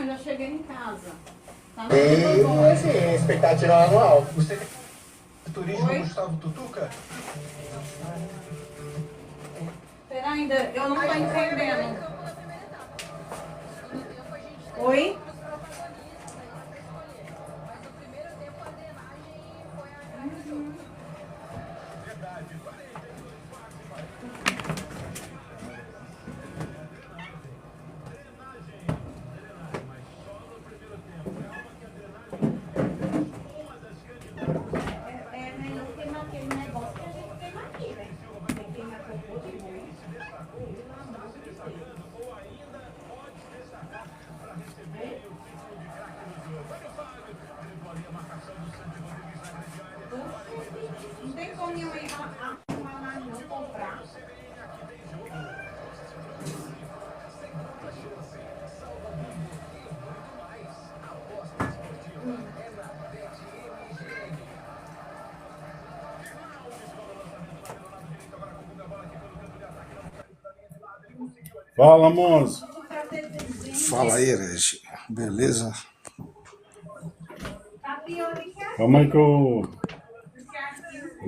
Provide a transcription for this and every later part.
já cheguei em casa. Tá no Sim, expectativa anual. Você tem turismo Gustavo Tutuca? Pera ainda, eu não tô entendendo. Oi? É melhor queimar aquele negócio que a gente queima aqui, né? Tem que queimar cocô de boi. Não tem como eu ir arrumar mais não, comprar. Fala, moço. Fala aí, Herege. Beleza? Tá pior do que aqui. Calma aí que eu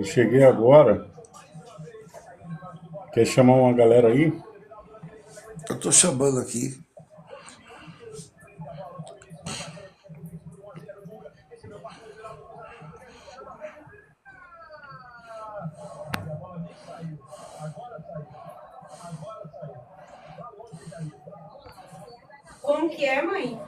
cheguei agora. Quer chamar uma galera aí? Eu tô chamando aqui. Como que é, mãe?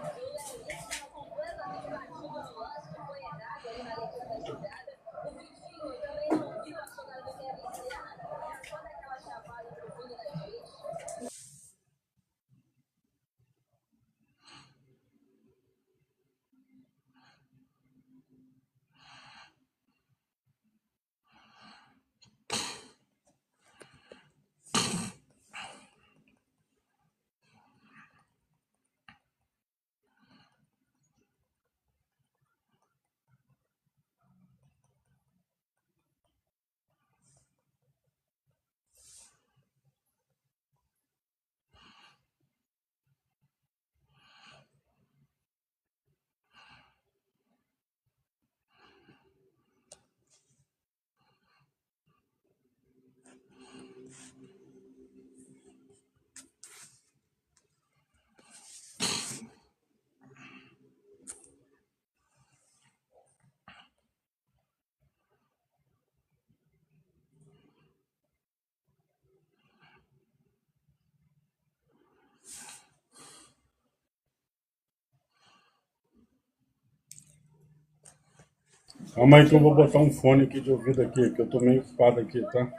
Calma aí que eu vou botar um fone aqui de ouvido aqui, que eu tô meio ocupado aqui, tá?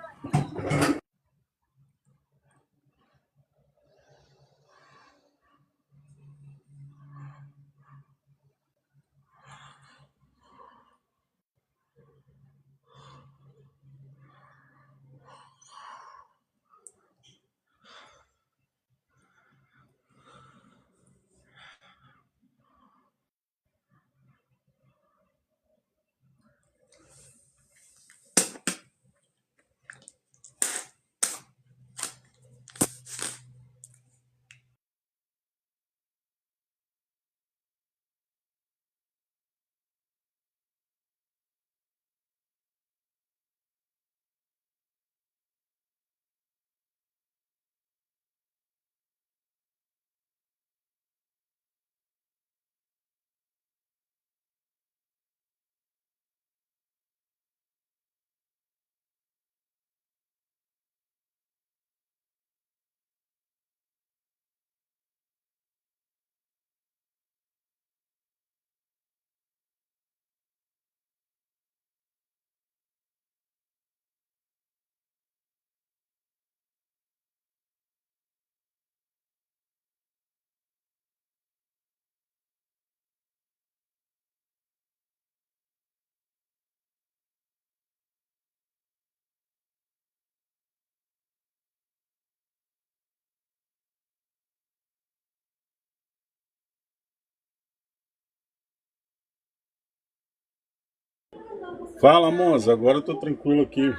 Fala, moça, agora eu tô tranquilo aqui.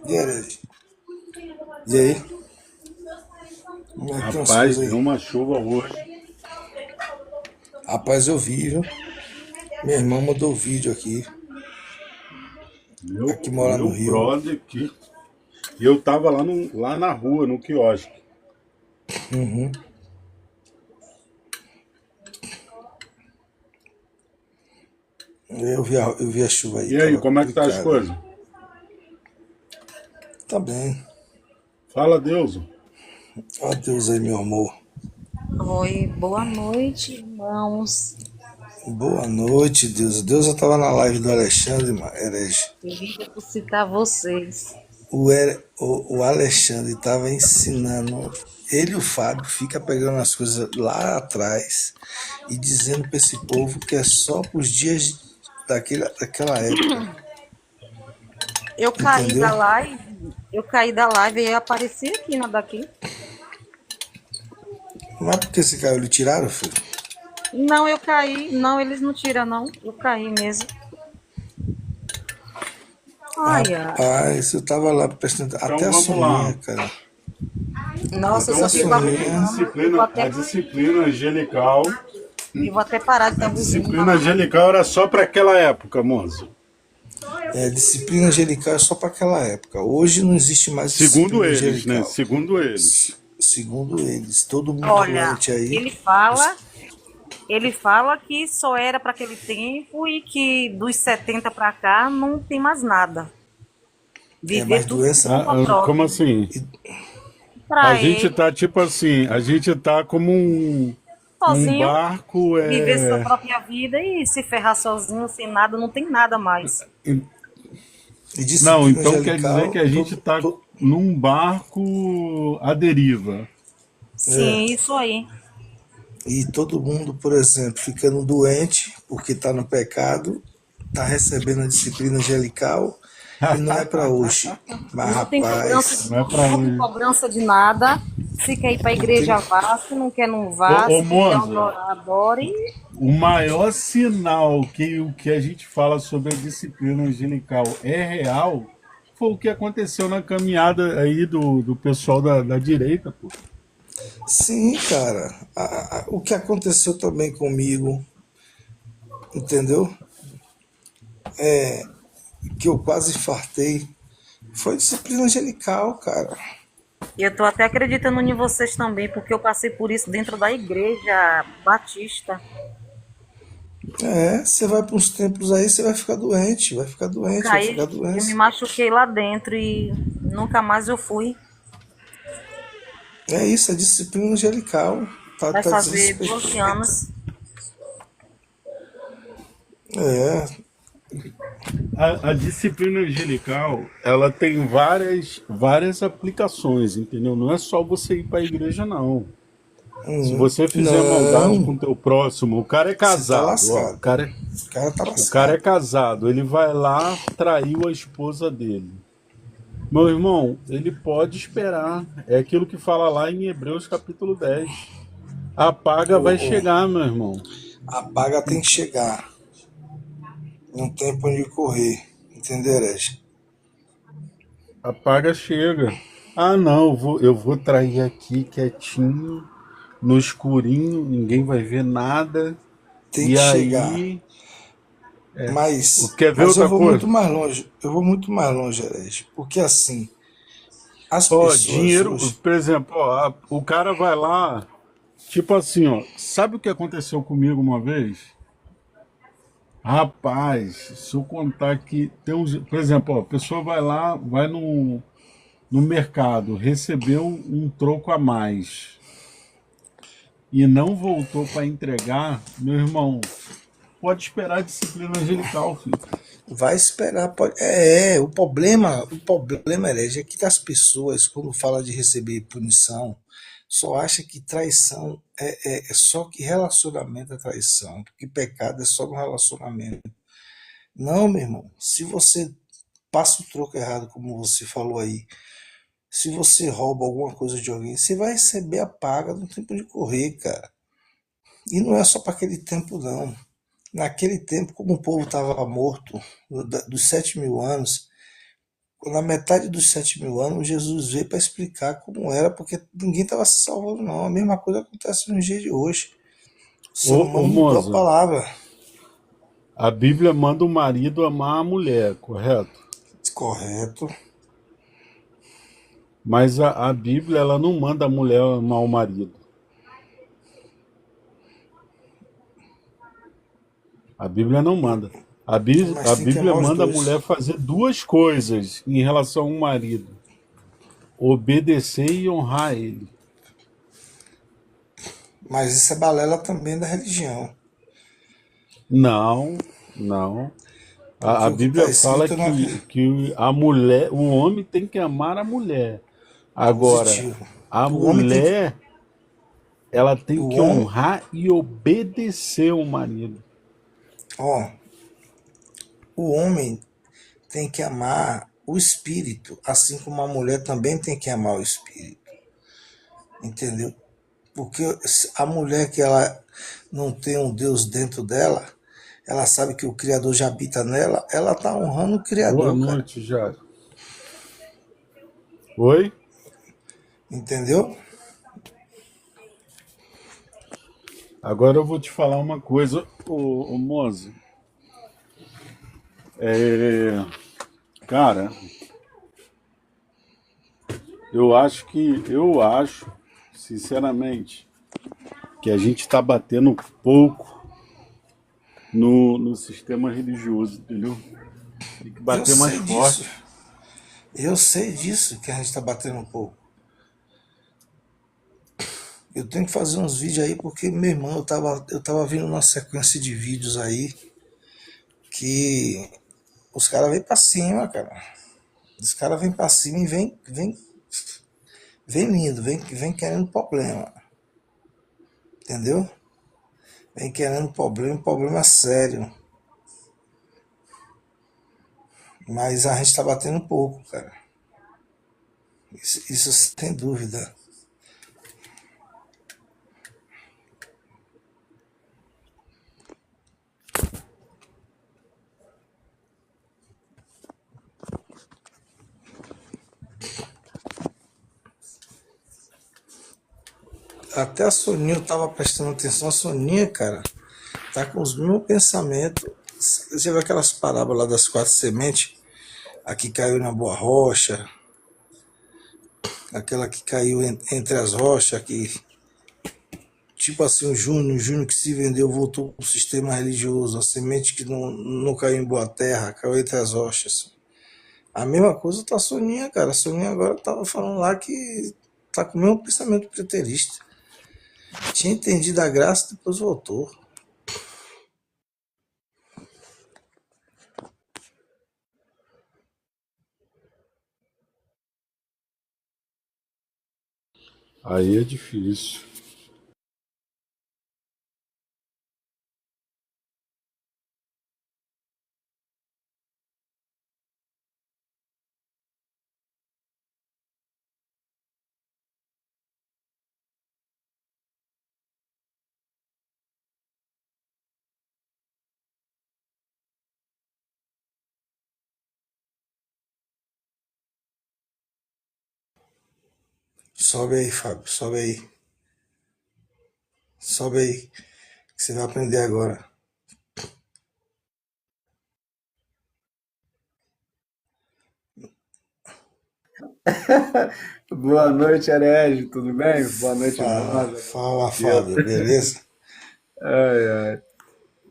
E aí, Herege? E aí? Como é que estão as Rapaz, coisas deu aí? uma chuva hoje. Rapaz, eu vi, viu? Minha irmã mandou vídeo aqui. Meu, Aqui mora no meu Rio. brother aqui. E eu tava lá, lá na rua, no quiosque. Uhum. Eu vi a chuva aí, E aí, tava como é que tá as complicado. coisas? Tá bem. Fala, Deus. Ó Deus aí, meu amor. Oi, boa noite, irmãos. Boa noite, Deus. Deus, eu tava na live do Alexandre, herege. Eu vim depositar vocês. O Alexandre tava ensinando. Ele e o Fábio fica pegando as coisas lá atrás e dizendo para esse povo que é só pros dias daquela época. Eu caí Entendeu? da live, e eu apareci aqui na daqui. Mas por que esse caiu? Lhe tiraram, filho? Não, eu caí. Não, eles não tiram, não. Eu caí mesmo. Ai, ai. Rapaz, eu tava lá prestando. Então Até a vamos lá. Soninha, cara. Nossa, eu Até só a fico Soninha. A disciplina angelical. Eu vou até parar de estar Disciplina angelical era só para aquela época, moço. Disciplina angelical é só para aquela época. Hoje não existe mais Segundo disciplina eles, angelical. né? Segundo eles. Segundo eles, todo mundo Olha, doente aí. ele fala que só era para aquele tempo e que dos 70 para cá não tem mais nada. Viver mais tudo doença. Como assim? pra A gente ele, tá tipo assim, a gente tá como um sozinho, barco. viver sua própria vida e se ferrar sozinho, sem nada, não tem nada mais. E disciplina Não, então quer angelical, dizer que a gente tá num barco à deriva. Sim, isso aí. E todo mundo, por exemplo, ficando doente porque está no pecado, está recebendo a disciplina angelical e não é para hoje. Mas, Não tem rapaz, Não é pra não tem hoje. cobrança de nada. Se quer ir pra igreja, vá. Se não quer, não vá. Ô, Se quer Monza, adorar, adore. o maior sinal que o que a gente fala sobre a disciplina angelical é real foi o que aconteceu na caminhada aí do pessoal da direita, pô. sim, cara. O que aconteceu também comigo, entendeu? Que eu quase infartei. Foi disciplina angelical, cara. E eu tô até acreditando em vocês também, porque eu passei por isso dentro da igreja batista. Você vai para uns templos aí, você vai ficar doente, vai ficar doente, vai Caí, ficar eu me doença. machuquei lá dentro e nunca mais eu fui. É isso, é disciplina angelical. Tá, Vai tá fazer desrespeitando. 12 anos. É, A disciplina angelical, ela tem várias aplicações, entendeu? Não é só você ir para a igreja, não. Se você fizer maldade com não, o teu próximo, o cara é você tá casado, ó, lascado. o cara, O cara tá o cara é lascado. casado, ele vai lá, traiu a esposa dele. Meu irmão, ele pode esperar. É aquilo que fala lá em Hebreus capítulo 10. A paga vai chegar, meu irmão. A paga tem que chegar. Não tem pra onde correr. Entendeu, herege? A paga chega. Ah, não, eu vou trair aqui quietinho, no escurinho, ninguém vai ver nada. Tem E que chegar. aí, quer ver Mas eu outra vou muito coisa? mais longe. Eu vou muito mais longe, herege. Porque assim, as Ó, pessoas dinheiro, hoje. por exemplo, ó, o cara vai lá, tipo assim, ó, sabe o que aconteceu comigo uma vez? Rapaz, se eu contar que tem uns, por exemplo, ó, a pessoa vai lá, vai no mercado, recebeu um troco a mais e não voltou para entregar, meu irmão, pode esperar a disciplina angelical, filho. Vai esperar, pode. O problema, herege, é que as pessoas, quando fala de receber punição, só acha que traição é só que relacionamento é traição, que pecado é só no relacionamento. Não, meu irmão, se você passa o troco errado, como você falou aí, se você rouba alguma coisa de alguém, você vai receber a paga no tempo de correr, cara. E não é só para aquele tempo, não. Naquele tempo, como o povo estava morto, dos 7.000 anos, na metade dos 7.000 anos, Jesus veio para explicar como era, porque ninguém estava se salvando, não. A mesma coisa acontece no dia de hoje. Ô, Salomão mudou a Moza, palavra. a Bíblia manda o marido amar a mulher, correto? Correto. Mas a Bíblia, ela não manda a mulher amar o marido. A Bíblia não manda. Mas A tem que Bíblia amar os manda a dois. mulher fazer duas coisas em relação ao marido: obedecer e honrar ele. Mas isso é balela também da religião. Não, não. A Porque o que está Bíblia fala escrito não é que a mulher, o homem tem que amar a mulher. Agora, positivo. a O homem tem que. mulher, ela tem O que homem. honrar e obedecer o marido. Ó, o homem tem que amar o espírito, assim como a mulher também tem que amar o espírito. Entendeu? Porque a mulher que ela não tem um Deus dentro dela, ela sabe que o Criador já habita nela, ela tá honrando o Boa Criador, cara. noite, Jário. Oi? Entendeu? Agora eu vou te falar uma coisa, ô Moze. É, cara, eu acho, sinceramente, que a gente está batendo pouco no sistema religioso, entendeu? Tem que Eu bater mais sei disso. forte. Eu sei disso que a gente tá batendo um pouco. Eu tenho que fazer uns vídeos aí porque, meu irmão, eu tava vendo uma sequência de vídeos aí que os caras vêm pra cima, cara. Os caras vêm pra cima e vem lindo, vem querendo problema. Entendeu? Vem querendo problema sério. Mas a gente tá batendo um pouco, cara. Isso sem dúvida. Até a Soninha eu tava prestando atenção. A Soninha, cara, tá com os mesmos pensamentos. Você viu aquelas parábolas das 4 sementes? A que caiu na boa rocha, aquela que caiu entre as rochas, que tipo assim, o Júnior que se vendeu voltou pro sistema religioso, a semente que não caiu em boa terra, caiu entre as rochas. A mesma coisa tá a Soninha, cara. A Soninha agora tava falando lá que tá com o mesmo pensamento preterista. Tinha entendido a graça, depois voltou. Aí é difícil. Sobe aí, Fábio, sobe aí. Sobe aí, que você vai aprender agora. Boa noite, Herege, tudo bem? Boa noite, Moza. Fala, Deus. Fábio, beleza? Ai, ai.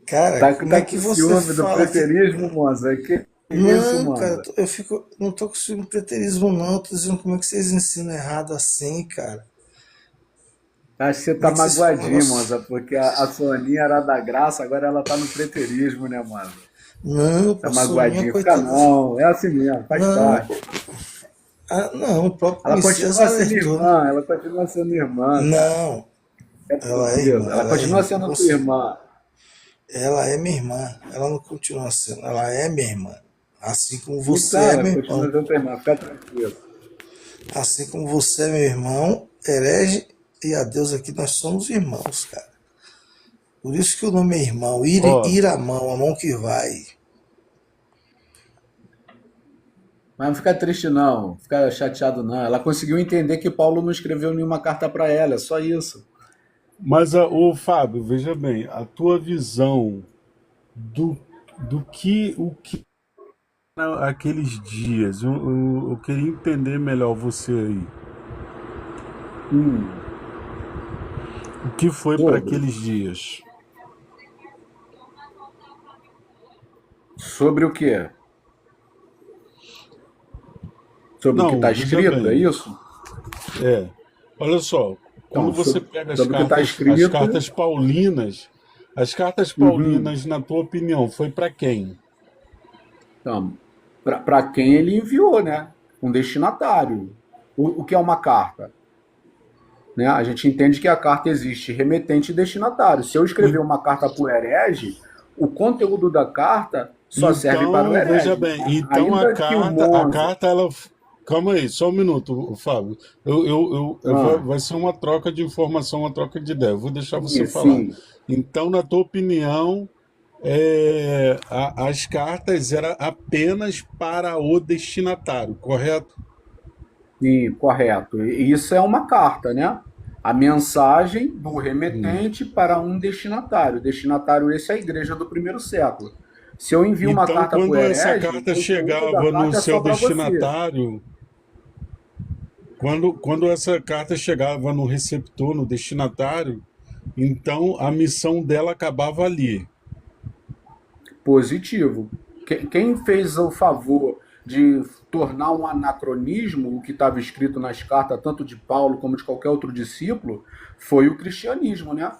Cara, Tá, como tá é que com você ciúme do fala que. preterismo, Moza? Que isso, Não, cara, Moza? eu fico. Não tô com ciúme de preterismo, não. Tô dizendo como é que vocês ensinam errado assim, cara. Acho que você Como tá é que vocês falam um magoadinho, negócio. Moza, porque a Soninha era da graça, agora ela tá no preterismo, né, Moza? Não, Tá pô, Soninha, magoadinho. Fica coitada. não, é assim mesmo, faz Não, parte. não, o próprio Ela Messias continua sendo alertou. irmã, ela continua sendo irmã, cara. Não, É ela é tranquilo. irmã, Ela ela é continua irmã. sendo tua irmã. Ela é minha irmã. Ela não continua sendo, ela é minha irmã. Assim como você Então, é ela meu continua irmão. sendo tua irmã, fica tranquilo. Assim como você é meu irmão, herege e a Deus aqui nós somos irmãos, cara. Por isso que o nome é irmão, Ó, ir a mão que vai. Mas não fica triste não, fica chateado não. Ela conseguiu entender que Paulo não escreveu nenhuma carta para ela, é só isso. Mas, ô Fábio, veja bem, a tua visão do, o que aqueles dias, eu queria entender melhor você aí. Hum, O que foi para sobre. aqueles dias? Sobre o quê? Sobre o que está Não, veja escrito, é bem, isso? é, olha só, quando Então, você pega sobre o que está as escrito. cartas paulinas, as cartas Uhum. paulinas, na tua opinião, foi para quem? Então, para quem ele enviou, né? Um destinatário. O que é uma carta? Né? A gente entende que a carta existe remetente e destinatário. Se eu escrever O- uma carta para o herege, o conteúdo da carta só serve para o Então, veja herege. bem, então Ainda que o a Monza. carta, ela, calma aí, só um minuto, Fábio. Ah, Vai ser uma troca de informação, uma troca de ideia. Eu vou deixar você sim, falar. sim, Então, na tua opinião, as cartas eram apenas para o destinatário, correto? sim, correto. E isso é uma carta, né? A mensagem do Hum. remetente para um destinatário. Destinatário esse é a igreja do primeiro século. Se eu envio uma Então, carta para o quando essa herege, o carta conteúdo da chegava no carta é seu só para você. destinatário, quando essa carta chegava no receptor, no destinatário, então a missão dela acabava ali. Positivo. Quem fez o favor de tornar um anacronismo o que estava escrito nas cartas, tanto de Paulo como de qualquer outro discípulo, foi o cristianismo, né?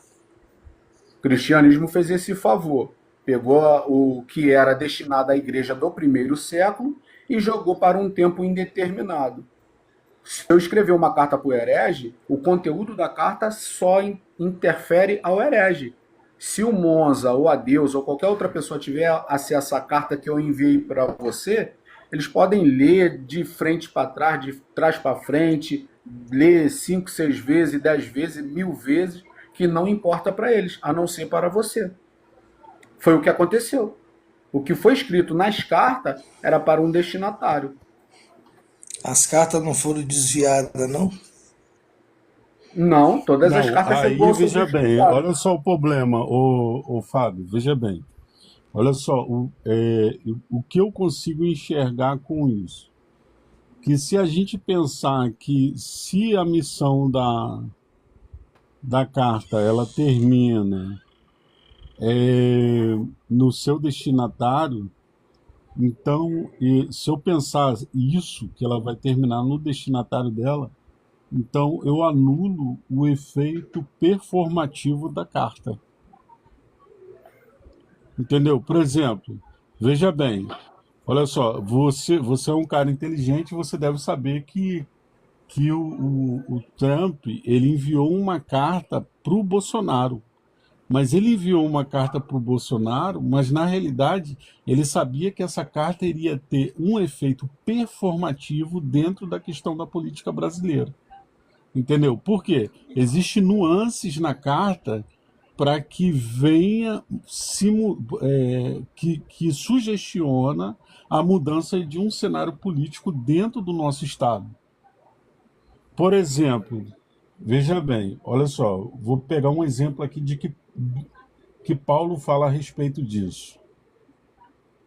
O cristianismo fez esse favor. Pegou o que era destinado à igreja do primeiro século e jogou para um tempo indeterminado. Se eu escrever uma carta para o herege, o conteúdo da carta só interfere ao herege. Se o Monza ou a Deus ou qualquer outra pessoa tiver acesso à carta que eu enviei para você, eles podem ler de frente para trás, de trás para frente, ler 5, 6 vezes, 10 vezes, 1000 vezes, que não importa para eles, a não ser para você. Foi o que aconteceu. O que foi escrito nas cartas era para um destinatário. As cartas não foram desviadas, não? Não, todas as Não, cartas aí foram veja bem, subscritas. olha só o problema, o Fábio, veja bem. Olha só, o que eu consigo enxergar com isso? Que se a gente pensar que se a missão da carta ela termina no seu destinatário, então, se eu pensar isso, que ela vai terminar no destinatário dela, então eu anulo o efeito performativo da carta. Entendeu? Por exemplo, veja bem, olha só, você é um cara inteligente, você deve saber que o Trump ele enviou uma carta para o Bolsonaro. Mas ele enviou uma carta para o Bolsonaro, mas na realidade ele sabia que essa carta iria ter um efeito performativo dentro da questão da política brasileira. Entendeu? Por quê? Existem nuances na carta para que venha que sugestiona a mudança de um cenário político dentro do nosso estado. Por exemplo, veja bem, olha só, vou pegar um exemplo aqui de que Paulo fala a respeito disso.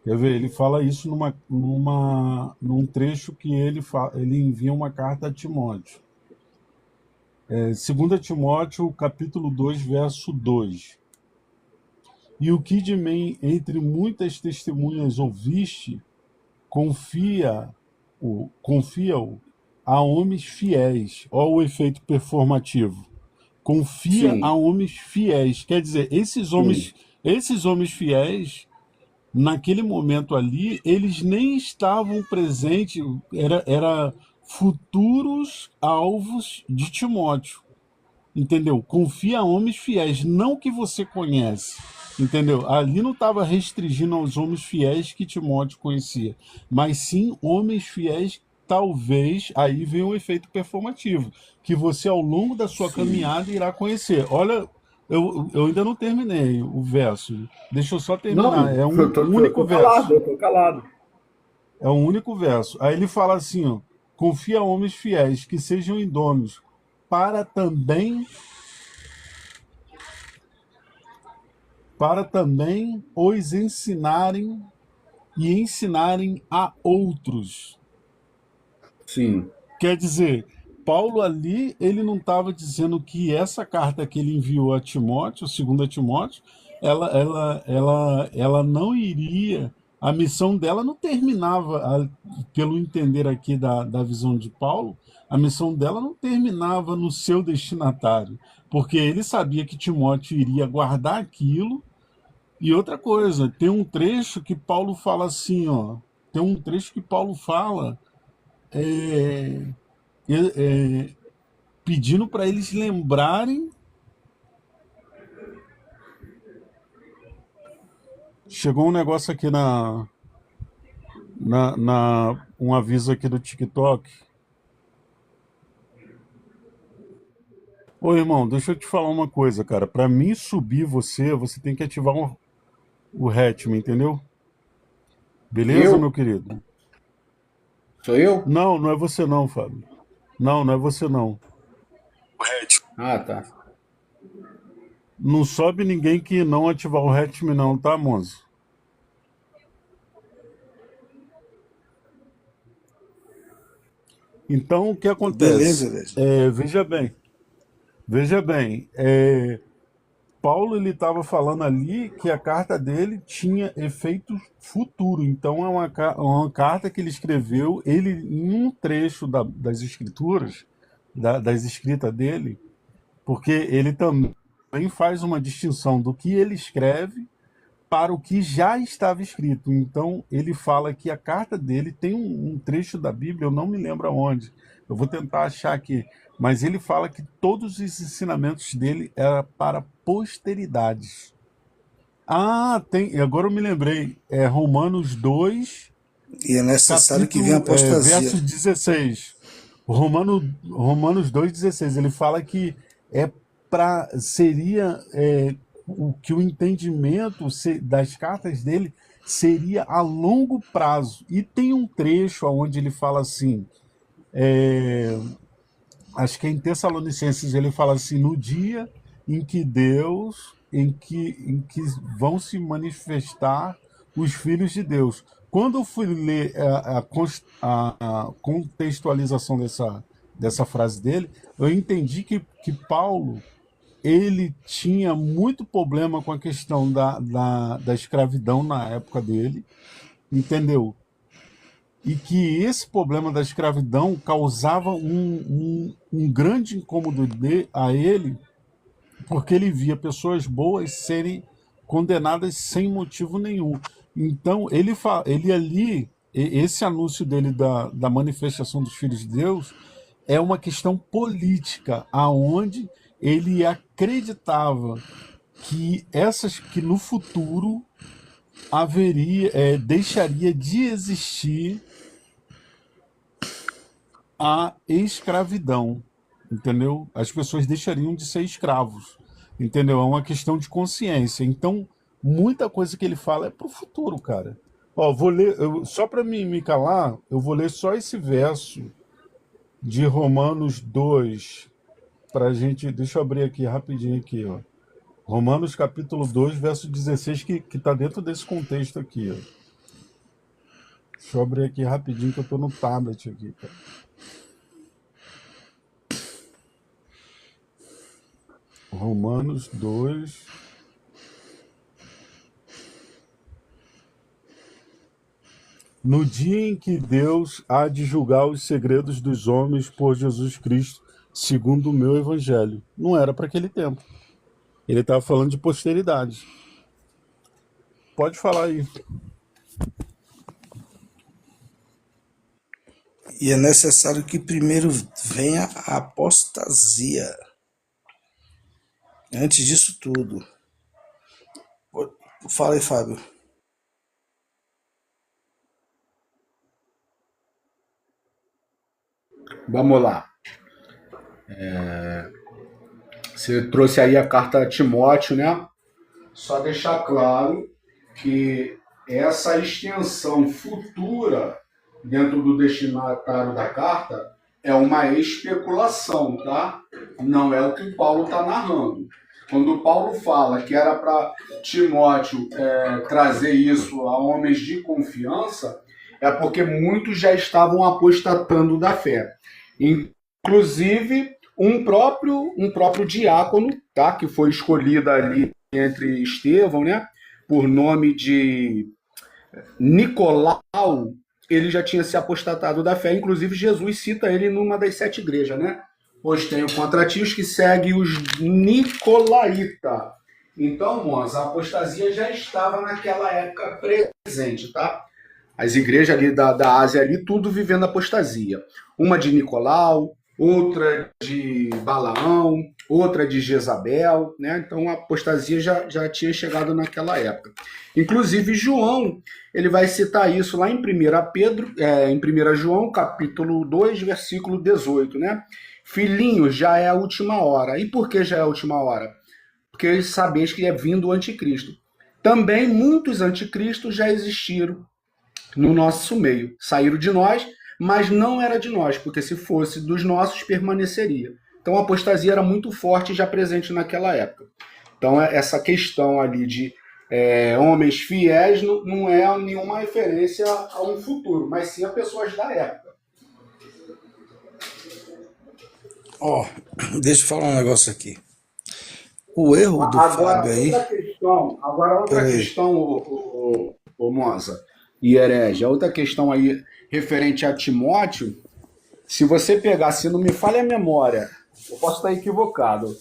Quer ver? Ele fala isso num trecho que ele envia uma carta a Timóteo. 2 Timóteo, capítulo 2, verso 2. E o que de mim, entre muitas testemunhas ouviste, confia-o a homens fiéis. Olha o efeito performativo. Confia a Sim, homens fiéis. Quer dizer, sim, esses homens fiéis, naquele momento ali, eles nem estavam presentes, era futuros alvos de Timóteo. Entendeu? Confia a homens fiéis, não que você conhece. Entendeu? Ali não estava restringindo aos homens fiéis que Timóteo conhecia, mas sim homens fiéis, talvez, aí vem o efeito performativo, que você ao longo da sua sim. caminhada irá conhecer. Olha, eu ainda não terminei o verso. Deixa eu só terminar. Não, É eu um tô, tô, único tô calado, verso. eu tô calado. É um único verso. Aí ele fala assim, ó, confia a homens fiéis que sejam idôneos para também para também os ensinarem e ensinarem a outros. Sim. Quer dizer, Paulo ali, ele não estava dizendo que essa carta que ele enviou a Timóteo, 2 Timóteo, ela não iria, a missão dela não terminava, pelo entender aqui da visão de Paulo, a missão dela não terminava no seu destinatário, porque ele sabia que Timóteo iria guardar aquilo. E outra coisa, tem um trecho que Paulo fala assim, ó, tem um trecho que Paulo fala, é, é, pedindo para eles lembrarem. Chegou um negócio aqui um aviso aqui do TikTok. Ô irmão, deixa eu te falar uma coisa, cara. Para mim subir você tem que ativar o Hatchme, entendeu? Beleza, meu Eu? querido? Sou eu? Não, não é você não, Fábio. Não, não é você não. Ah, tá. Não sobe ninguém que não ativar o Hatchme não, tá, Monzo? Então, o que Beleza, acontece? velho. Veja bem, Paulo ele estava falando ali que a carta dele tinha efeito futuro. Então, é uma carta que ele escreveu, ele em um trecho das escrituras, das escritas dele, porque ele também faz uma distinção do que ele escreve para o que já estava escrito. Então, ele fala que a carta dele tem um trecho da Bíblia, eu não me lembro aonde, eu vou tentar achar aqui, mas ele fala que todos os ensinamentos dele eram para posteridades. Ah, agora eu me lembrei, é Romanos 2, E é necessário que venha apostasia. verso 16. Romanos 2,16, ele fala que seria que o entendimento das cartas dele seria a longo prazo. E tem um trecho onde ele fala assim, acho que é em Tessalonicenses, ele fala assim, no dia em que em que vão se manifestar os filhos de Deus. Quando eu fui ler a contextualização dessa frase dele, eu entendi que Paulo ele tinha muito problema com a questão da escravidão na época dele, entendeu? E que esse problema da escravidão causava um grande incômodo a ele, porque ele via pessoas boas serem condenadas sem motivo nenhum. Então, ele ali, esse anúncio dele da manifestação dos filhos de Deus é uma questão política, aonde ele acreditava que no futuro deixaria de existir a escravidão, entendeu? As pessoas deixariam de ser escravos, entendeu? É uma questão de consciência. Então, muita coisa que ele fala é pro futuro, cara. Ó, vou ler, só para me calar, eu vou ler só esse verso de Romanos 2, pra gente, deixa eu abrir aqui rapidinho aqui, ó. Romanos capítulo 2, verso 16, que tá dentro desse contexto aqui, ó. Deixa eu abrir aqui rapidinho que eu tô no tablet aqui, cara. Romanos 2. No dia em que Deus há de julgar os segredos dos homens por Jesus Cristo, segundo o meu evangelho. Não era para aquele tempo. Ele estava falando de posteridade. Pode falar aí. E é necessário que primeiro venha a apostasia. Antes disso tudo. Fala aí, Fábio. Vamos lá. Você trouxe aí a carta a Timóteo, né? Só deixar claro que essa extensão futura dentro do destinatário da carta é uma especulação, tá? Não é o que Paulo está narrando. Quando Paulo fala que era para Timóteo trazer isso a homens de confiança, é porque muitos já estavam apostatando da fé. Inclusive, um próprio diácono, tá, que foi escolhido ali entre Estevão, né, por nome de Nicolau, ele já tinha se apostatado da fé. Inclusive, Jesus cita ele numa das 7 igrejas, né? Pois tem o contra ti os que seguem os Nicolaíta. Então, moças, a apostasia já estava naquela época presente, tá? As igrejas ali da Ásia, ali, tudo vivendo apostasia. Uma de Nicolau, outra de Balaão, outra de Jezabel, né? Então a apostasia já tinha chegado naquela época. Inclusive João, ele vai citar isso lá em 1 João, capítulo 2, versículo 18, né? Filhinhos, já é a última hora. E por que já é a última hora? Porque sabeis que é vindo o anticristo. Também muitos anticristos já existiram no nosso meio. Saíram de nós, mas não era de nós, porque se fosse dos nossos, permaneceria. Então a apostasia era muito forte já presente naquela época. Então essa questão ali de homens fiéis não é nenhuma referência a um futuro, mas sim a pessoas da época. Ó, deixa eu falar um negócio aqui. O erro do Fábio aí. Outra Peraí. questão, ô Moza e herege, a outra questão aí referente a Timóteo, se você pegar, se não me falha a memória, eu posso estar equivocado,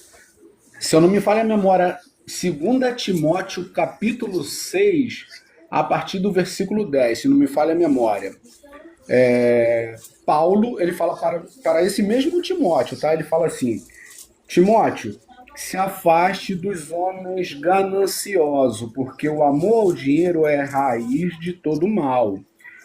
se eu não me falha a memória, 2 Timóteo capítulo 6, a partir do versículo 10, se não me falha a memória, Paulo, ele fala para esse mesmo Timóteo, tá? Ele fala assim: Timóteo, se afaste dos homens gananciosos, porque o amor ao dinheiro é raiz de todo mal.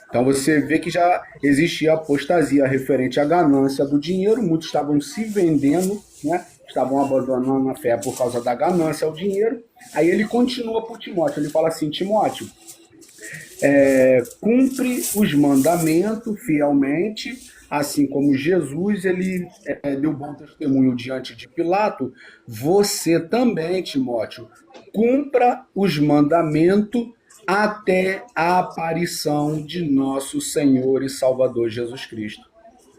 Então você vê que já existia apostasia referente à ganância do dinheiro, muitos estavam se vendendo, né? Estavam abandonando a fé por causa da ganância ao dinheiro. Aí ele continua para Timóteo, ele fala assim: Timóteo, cumpre os mandamentos fielmente, assim como Jesus ele deu bom testemunho diante de Pilato. Você também, Timóteo, cumpra os mandamentos até a aparição de nosso Senhor e Salvador Jesus Cristo.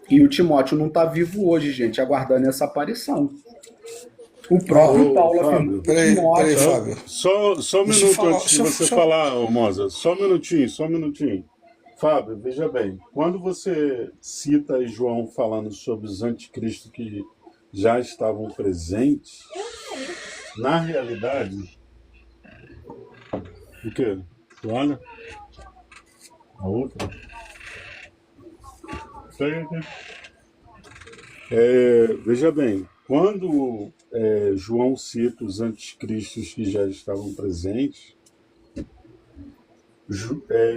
E o Timóteo não está vivo hoje, gente, aguardando essa aparição. O próprio Paulo afirmou. Peraí, Fábio. Só um Deixa eu minuto falar, antes de deixa eu- você deixa eu- falar, ô Moza. Só um minutinho. Fábio, veja bem. Quando você cita João falando sobre os anticristos que já estavam presentes, na realidade... O quê? Olha. A outra? Pega aqui. Veja bem, quando João cita os anticristos que já estavam presentes,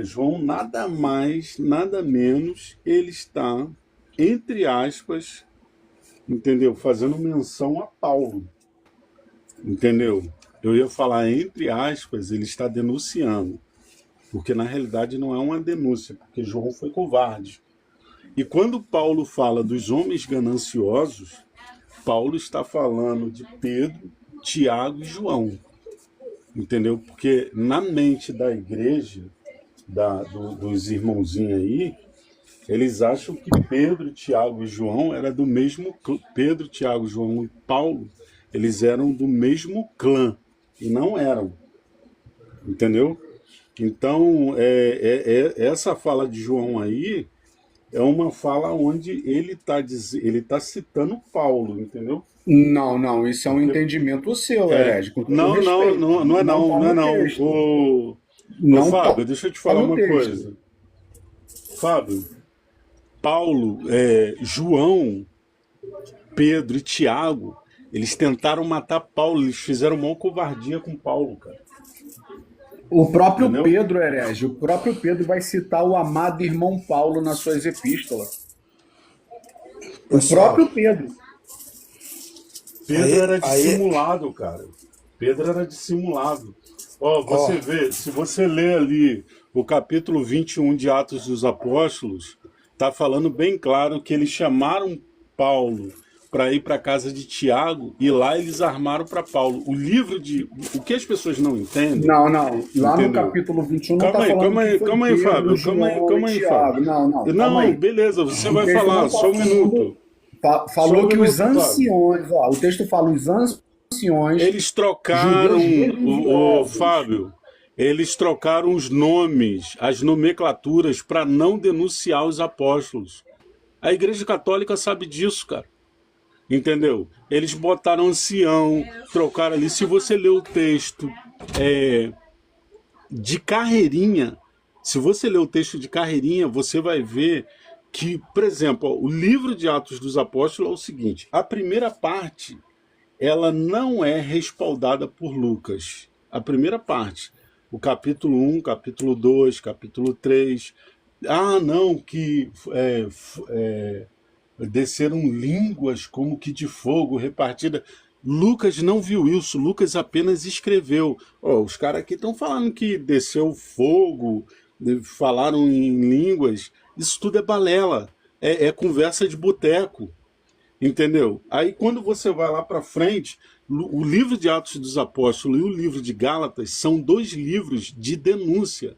João nada mais, nada menos, ele está, entre aspas, entendeu? Fazendo menção a Paulo, entendeu? Eu ia falar entre aspas, ele está denunciando, porque na realidade não é uma denúncia, porque João foi covarde. E quando Paulo fala dos homens gananciosos, Paulo está falando de Pedro, Tiago e João. Entendeu? Porque na mente da igreja, dos irmãozinhos aí, eles acham que Pedro, Tiago e João era do mesmo Pedro, Tiago, João e Paulo, eles eram do mesmo clã. E não eram. Entendeu? Então, essa fala de João aí é uma fala onde ele tá citando Paulo, entendeu? Não, isso é um entendimento seu, herege. Com todo Não respeito. é não. Texto. Ô, Não Fábio, tá- deixa eu te tá falar no uma texto. coisa. Fábio, Paulo, João, Pedro e Tiago, eles tentaram matar Paulo, eles fizeram maior covardia com Paulo, cara. O próprio Entendeu? Pedro, herege, o próprio Pedro vai citar o amado irmão Paulo nas suas epístolas. O Pessoal, próprio Pedro. Pedro Aí- era aí- dissimulado, cara. Pedro era dissimulado. Ó, você vê, se você ler ali o capítulo 21 de Atos dos Apóstolos, tá falando bem claro que eles chamaram Paulo para ir para a casa de Tiago e lá eles armaram para Paulo. O que as pessoas não entendem, Não, não. Lá no entendeu? capítulo 21 não Calma está aí, falando calma aí, que foi calma aí, Pedro, Fábio, João calma e aí, Tiago. Fábio. Não, não, calma Não, aí. beleza, você O vai texto falar, não está só um falando. minuto. Só Falou um que os minuto, Fábio. anciões, ó, o texto fala os anciões, Eles trocaram, judeus o religiosos. Fábio, eles trocaram os nomes, as nomenclaturas, para não denunciar os apóstolos. A Igreja Católica sabe disso, cara. Entendeu? Eles botaram ancião, trocaram ali. Se você ler o texto de carreirinha, se você ler o texto de carreirinha, você vai ver que, por exemplo, ó, o livro de Atos dos Apóstolos é o seguinte: a primeira parte, ela não é respaldada por Lucas. A primeira parte, o capítulo 1, capítulo 2, capítulo 3. Ah, não, que desceram línguas como que de fogo repartida. Lucas não viu isso, Lucas apenas escreveu. Ó, os caras aqui estão falando que desceu fogo, falaram em línguas. Isso tudo é balela, é conversa de boteco. Entendeu? Aí quando você vai lá para frente, o livro de Atos dos Apóstolos e o livro de Gálatas são dois livros de denúncia.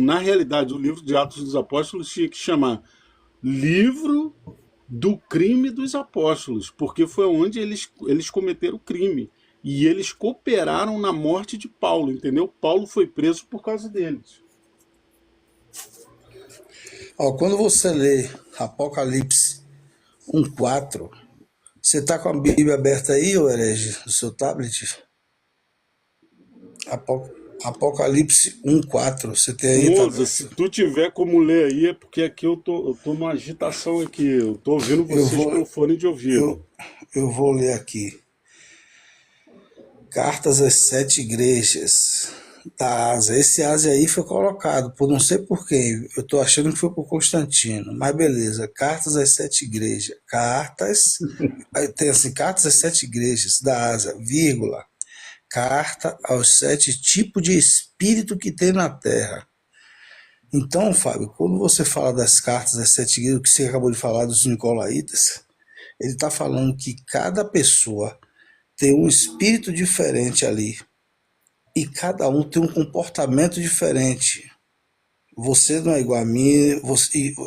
Na realidade, o livro de Atos dos Apóstolos tinha que chamar Livro do Crime dos Apóstolos, porque foi onde eles cometeram o crime. E eles cooperaram na morte de Paulo, entendeu? Paulo foi preso por causa deles. Ó, quando você lê Apocalipse 1:4, você tá com a Bíblia aberta aí, ô herege, no seu tablet? Apocalipse 1:4, você tem aí, tá Moza, se aberto? tu tiver como ler aí, é porque aqui eu tô numa agitação aqui. Eu tô ouvindo Eu vocês vou, pelo fone de ouvido. eu, eu vou ler aqui. Cartas às 7 igrejas da Ásia. Esse Ásia aí foi colocado, por não sei por quem. Eu tô achando que foi por Constantino, mas beleza. Cartas às 7 igrejas. Aí tem assim, cartas às 7 igrejas da Ásia, vírgula. Carta aos 7 tipos de espírito que tem na Terra. Então, Fábio, quando você fala das cartas às 7 igrejas, o que você acabou de falar dos Nicolaítas, ele está falando que cada pessoa tem um espírito diferente ali. E cada um tem um comportamento diferente. Você não é igual a mim,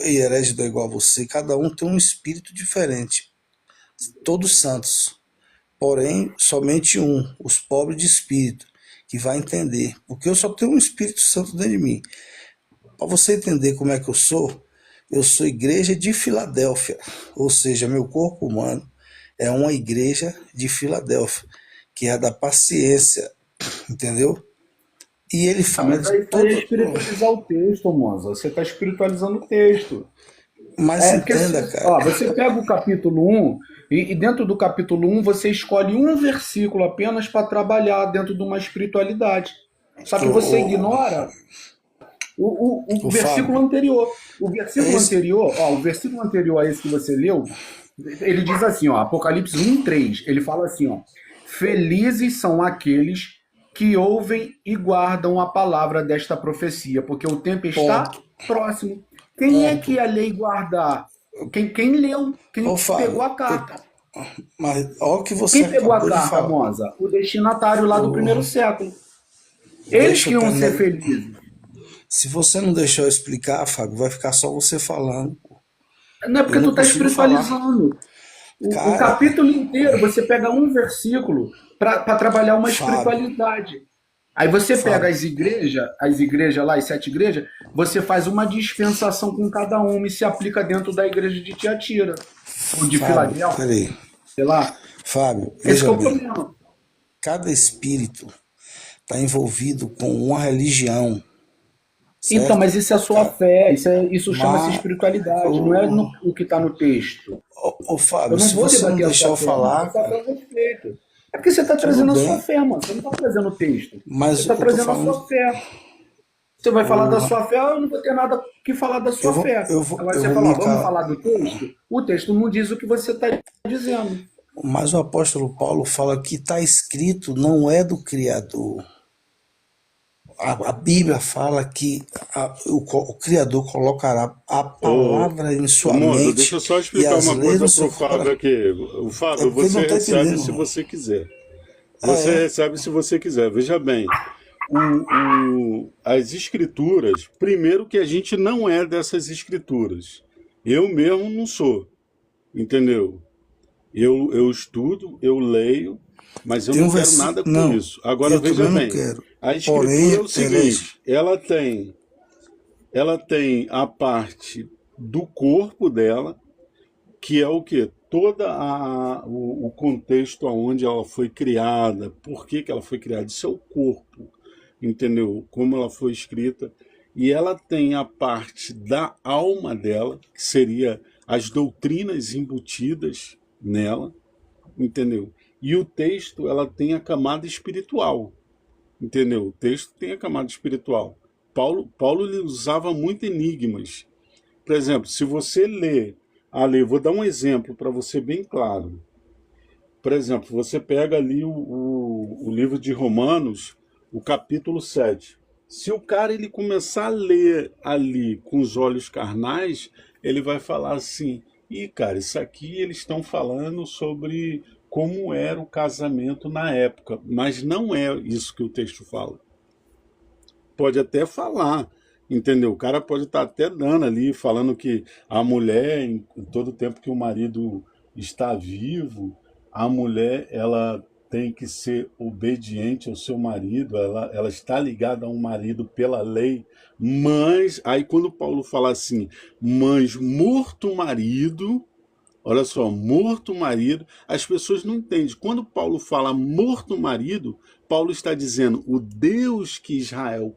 e herege não é igual a você. Cada um tem um espírito diferente. Todos santos. Porém, somente um, os pobres de espírito, que vai entender. Porque eu só tenho um Espírito Santo dentro de mim. Para você entender como é que eu sou igreja de Filadélfia. Ou seja, meu corpo humano é uma igreja de Filadélfia, que é a da paciência, entendeu? E ele fala Mas de aí isso aí todo. é espiritualizar o texto, moça. Você está espiritualizando o texto. Mas Porque, entenda, ó, cara. você pega o capítulo 1 e dentro do capítulo 1 você escolhe um versículo apenas para trabalhar dentro de uma espiritualidade. Só que você ignora o O versículo Fábio, anterior. O versículo esse, anterior, ó, o versículo anterior a esse que você leu, ele diz assim, ó, Apocalipse 1:3, ele fala assim, ó, felizes são aqueles que ouvem e guardam a palavra desta profecia, porque o tempo está ponto, próximo. Quem é que ponto. ia ler e guardar? Quem leu, quem Ô pegou Fábio, a carta. mas olha o que você Quem pegou a acabou de carta, falar. Moza? O destinatário lá do primeiro século. Eles Deixa que eu iam ser terminar. felizes. Se você não deixar eu explicar, Fábio, vai ficar só você falando. Não é Eu porque tu não está consigo falar. espiritualizando. O Cara, capítulo inteiro, você pega um versículo para trabalhar uma Fábio, espiritualidade. Aí você pega Fábio, as igrejas lá, as 7 igrejas, você faz uma dispensação com cada uma e se aplica dentro da igreja de Tiatira, ou de Fábio, Filadélfia, peraí. sei lá. Fábio, Esse que é veja o bem. problema. Cada espírito está envolvido com uma religião, Então, certo? mas isso é a sua Ca- fé, isso chama-se Mas, espiritualidade, não é ô, o que está no texto. ô, Eu Fábio, não se vou você não debater a deixar sua eu fé, mano. Eu falar, só cara, falo respeito. É porque você está tudo trazendo a sua bem. fé, mano. Você não está trazendo o texto. Você Mas está eu tô trazendo a falando, sua fé. Você vai falar da porra, sua fé, eu não vou ter nada que falar da eu sua vou, fé. eu vou, Agora eu você vou fala, ó, me vamos calar. falar do texto? O texto não diz o que você está dizendo. Mas o apóstolo Paulo fala que está escrito, não é do Criador. a Bíblia fala que o Criador colocará a Ô, palavra em sua Moza, deixa eu mente só e explicar as uma leis coisa no pro seu Fábio coração. aqui. O É Fábio, porque ele você não está recebe entendendo, se mano. você quiser. Ah, Você é? recebe se você quiser. Veja bem, as escrituras, primeiro que a gente não é dessas escrituras. Eu mesmo não sou, entendeu? Eu estudo, eu leio, mas eu Tem não um quero versículo. nada com Não, isso. Agora eu veja também não bem, quero. a Porém, escritura é o herege. seguinte, ela tem a parte do corpo dela, que é o quê? O contexto aonde ela foi criada, por que que ela foi criada, isso é o corpo, entendeu? Como ela foi escrita. E ela tem a parte da alma dela, que seria as doutrinas embutidas nela, entendeu? E o texto, ela tem a camada espiritual, entendeu? O texto tem a camada espiritual. Paulo ele usava muito enigmas. Por exemplo, se você ler, vou dar um exemplo para você bem claro. Por exemplo, você pega ali o livro de Romanos, o capítulo 7. Se o cara ele começar a ler ali com os olhos carnais, ele vai falar assim: ih, cara, isso aqui eles estão falando sobre como era o casamento na época. Mas não é isso que o texto fala. Pode até falar, entendeu? O cara pode estar até dando ali, falando que a mulher, em todo o tempo que o marido está vivo, a mulher ela tem que ser obediente ao seu marido, ela está ligada a um marido pela lei, mas, aí quando Paulo fala assim, mas morto o marido, olha só, morto o marido, as pessoas não entendem. Quando Paulo fala morto o marido, Paulo está dizendo o Deus que Israel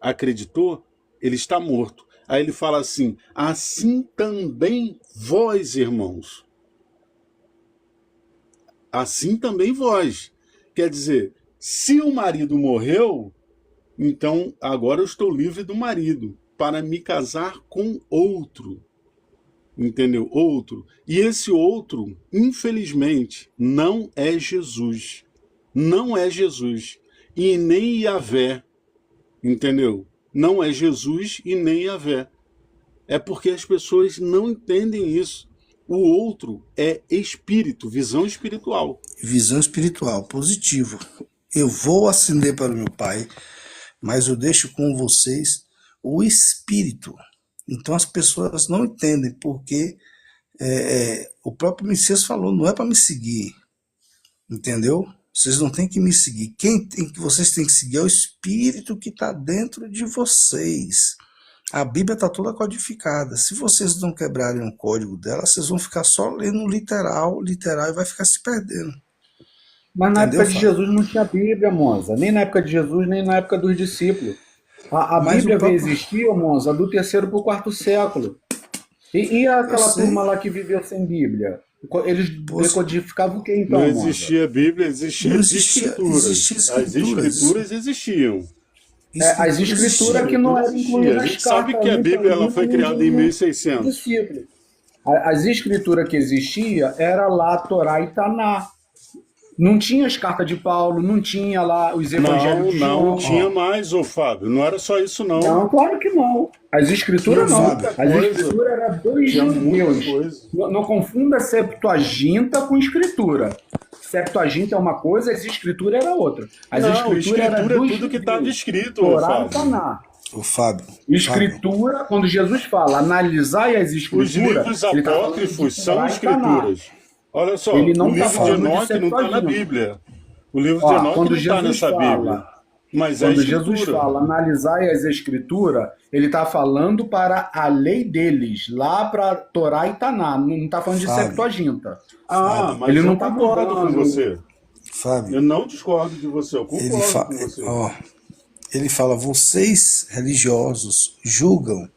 acreditou, ele está morto. Aí ele fala assim: assim também vós, irmãos. Assim também vós. Quer dizer, se o marido morreu, então agora eu estou livre do marido para me casar com outro. Entendeu? Outro. E esse outro, infelizmente, não é Jesus. Não é Jesus. E nem Yahvé. Entendeu? Não é Jesus e nem Yahvé. É porque as pessoas não entendem isso. O outro é espírito, visão espiritual. Visão espiritual, positivo. Eu vou ascender para o meu Pai, mas eu deixo com vocês o Espírito. Então as pessoas não entendem porque o próprio Messias falou, não é para me seguir, entendeu? Vocês não têm que me seguir. Vocês têm que seguir é o Espírito que está dentro de vocês. A Bíblia está toda codificada. Se vocês não quebrarem o código dela, vocês vão ficar só lendo literal, e vai ficar se perdendo. Mas na Entendeu, época de Fábio? Jesus não tinha Bíblia, Monza. Nem na época de Jesus, nem na época dos discípulos. A Mas o Bíblia veio próprio. existir, ô Monza, do terceiro para o quarto século. E Eu aquela sei. turma lá que viveu sem Bíblia? Eles Você, decodificavam o que então, Não Monza? existia Bíblia, existia não as existia escrituras. As escrituras. escrituras existiam. As escrituras que não eram incluídas A nas gente sabe cartas que a nem Bíblia ela nem foi criada em dos 1600. discípulos. As escrituras que existia era lá Torá e Taná. Não tinha as cartas de Paulo, não tinha lá os evangelhos de Não, João. tinha mais, ô Fábio. Não era só isso, não. Não, claro que não. As escrituras Tinha não. muita As coisa. escrituras eram dois Tinha muita judeus. coisa. Não confunda Septuaginta com escritura. Septuaginta é uma coisa, as escrituras era outra. As Não, escrituras escritura eram é dos tudo que estava judeus. escrito, ô Torá e Fábio. Taná. o Fábio, Escritura, quando Jesus fala analisai as Os escrituras, livros ele tá falando apócrifos de são Torá e Taná. escrituras. Olha só, Ele não o tá livro de falando de Enoque não está na Septuaginta. Bíblia. O livro de Ó, Enoque quando não está Jesus nessa Bíblia. fala, Mas é quando Jesus escritura. fala analisai as escrituras, ele está falando para a lei deles, lá para Torá e Taná, não está falando de Fábio, Septuaginta. Ah, mas Ele eu não tá concordo com mudando. você. Fábio, Eu não discordo de você, eu ele, concordo com você. ele fala, vocês religiosos julgam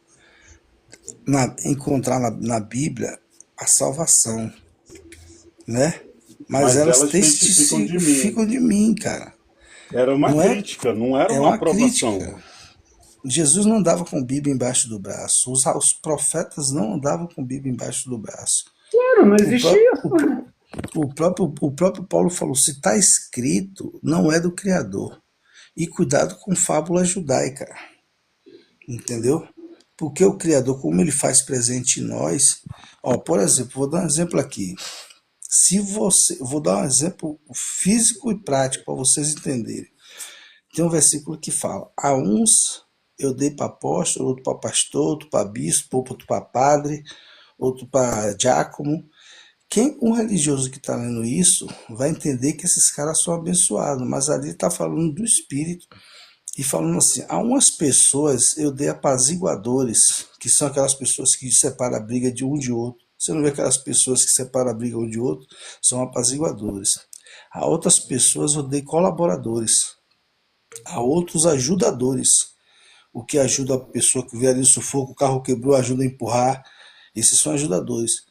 encontrar na Bíblia a salvação, né? Mas elas elas testificam de mim. testificam de mim, cara. Era uma Não é? crítica, não era É uma uma aprovação. crítica. Jesus não andava com Bíblia embaixo do braço. Os profetas não andavam com Bíblia embaixo do braço. Claro, não O existia. próprio, o próprio Paulo falou, se está escrito, não é do Criador. E cuidado com fábula judaica, entendeu? Porque o Criador, como ele faz presente em nós, ó, por exemplo, vou dar um exemplo aqui. Se você, vou dar um exemplo físico e prático para vocês entenderem. Tem um versículo que fala: a uns eu dei para apóstolo, outro para pastor, outro para bispo, outro para padre, outro para diácono. Quem, um religioso que está lendo isso, vai entender que esses caras são abençoados, mas ali está falando do Espírito e falando assim: a umas pessoas eu dei apaziguadores, que são aquelas pessoas que separam a briga de um de outro. Você não vê aquelas pessoas que separam a briga um de outro? São apaziguadores. A outras pessoas eu dei colaboradores, a outros ajudadores. O que ajuda a pessoa que vê ali o sufoco, o carro quebrou, ajuda a empurrar. Esses são ajudadores.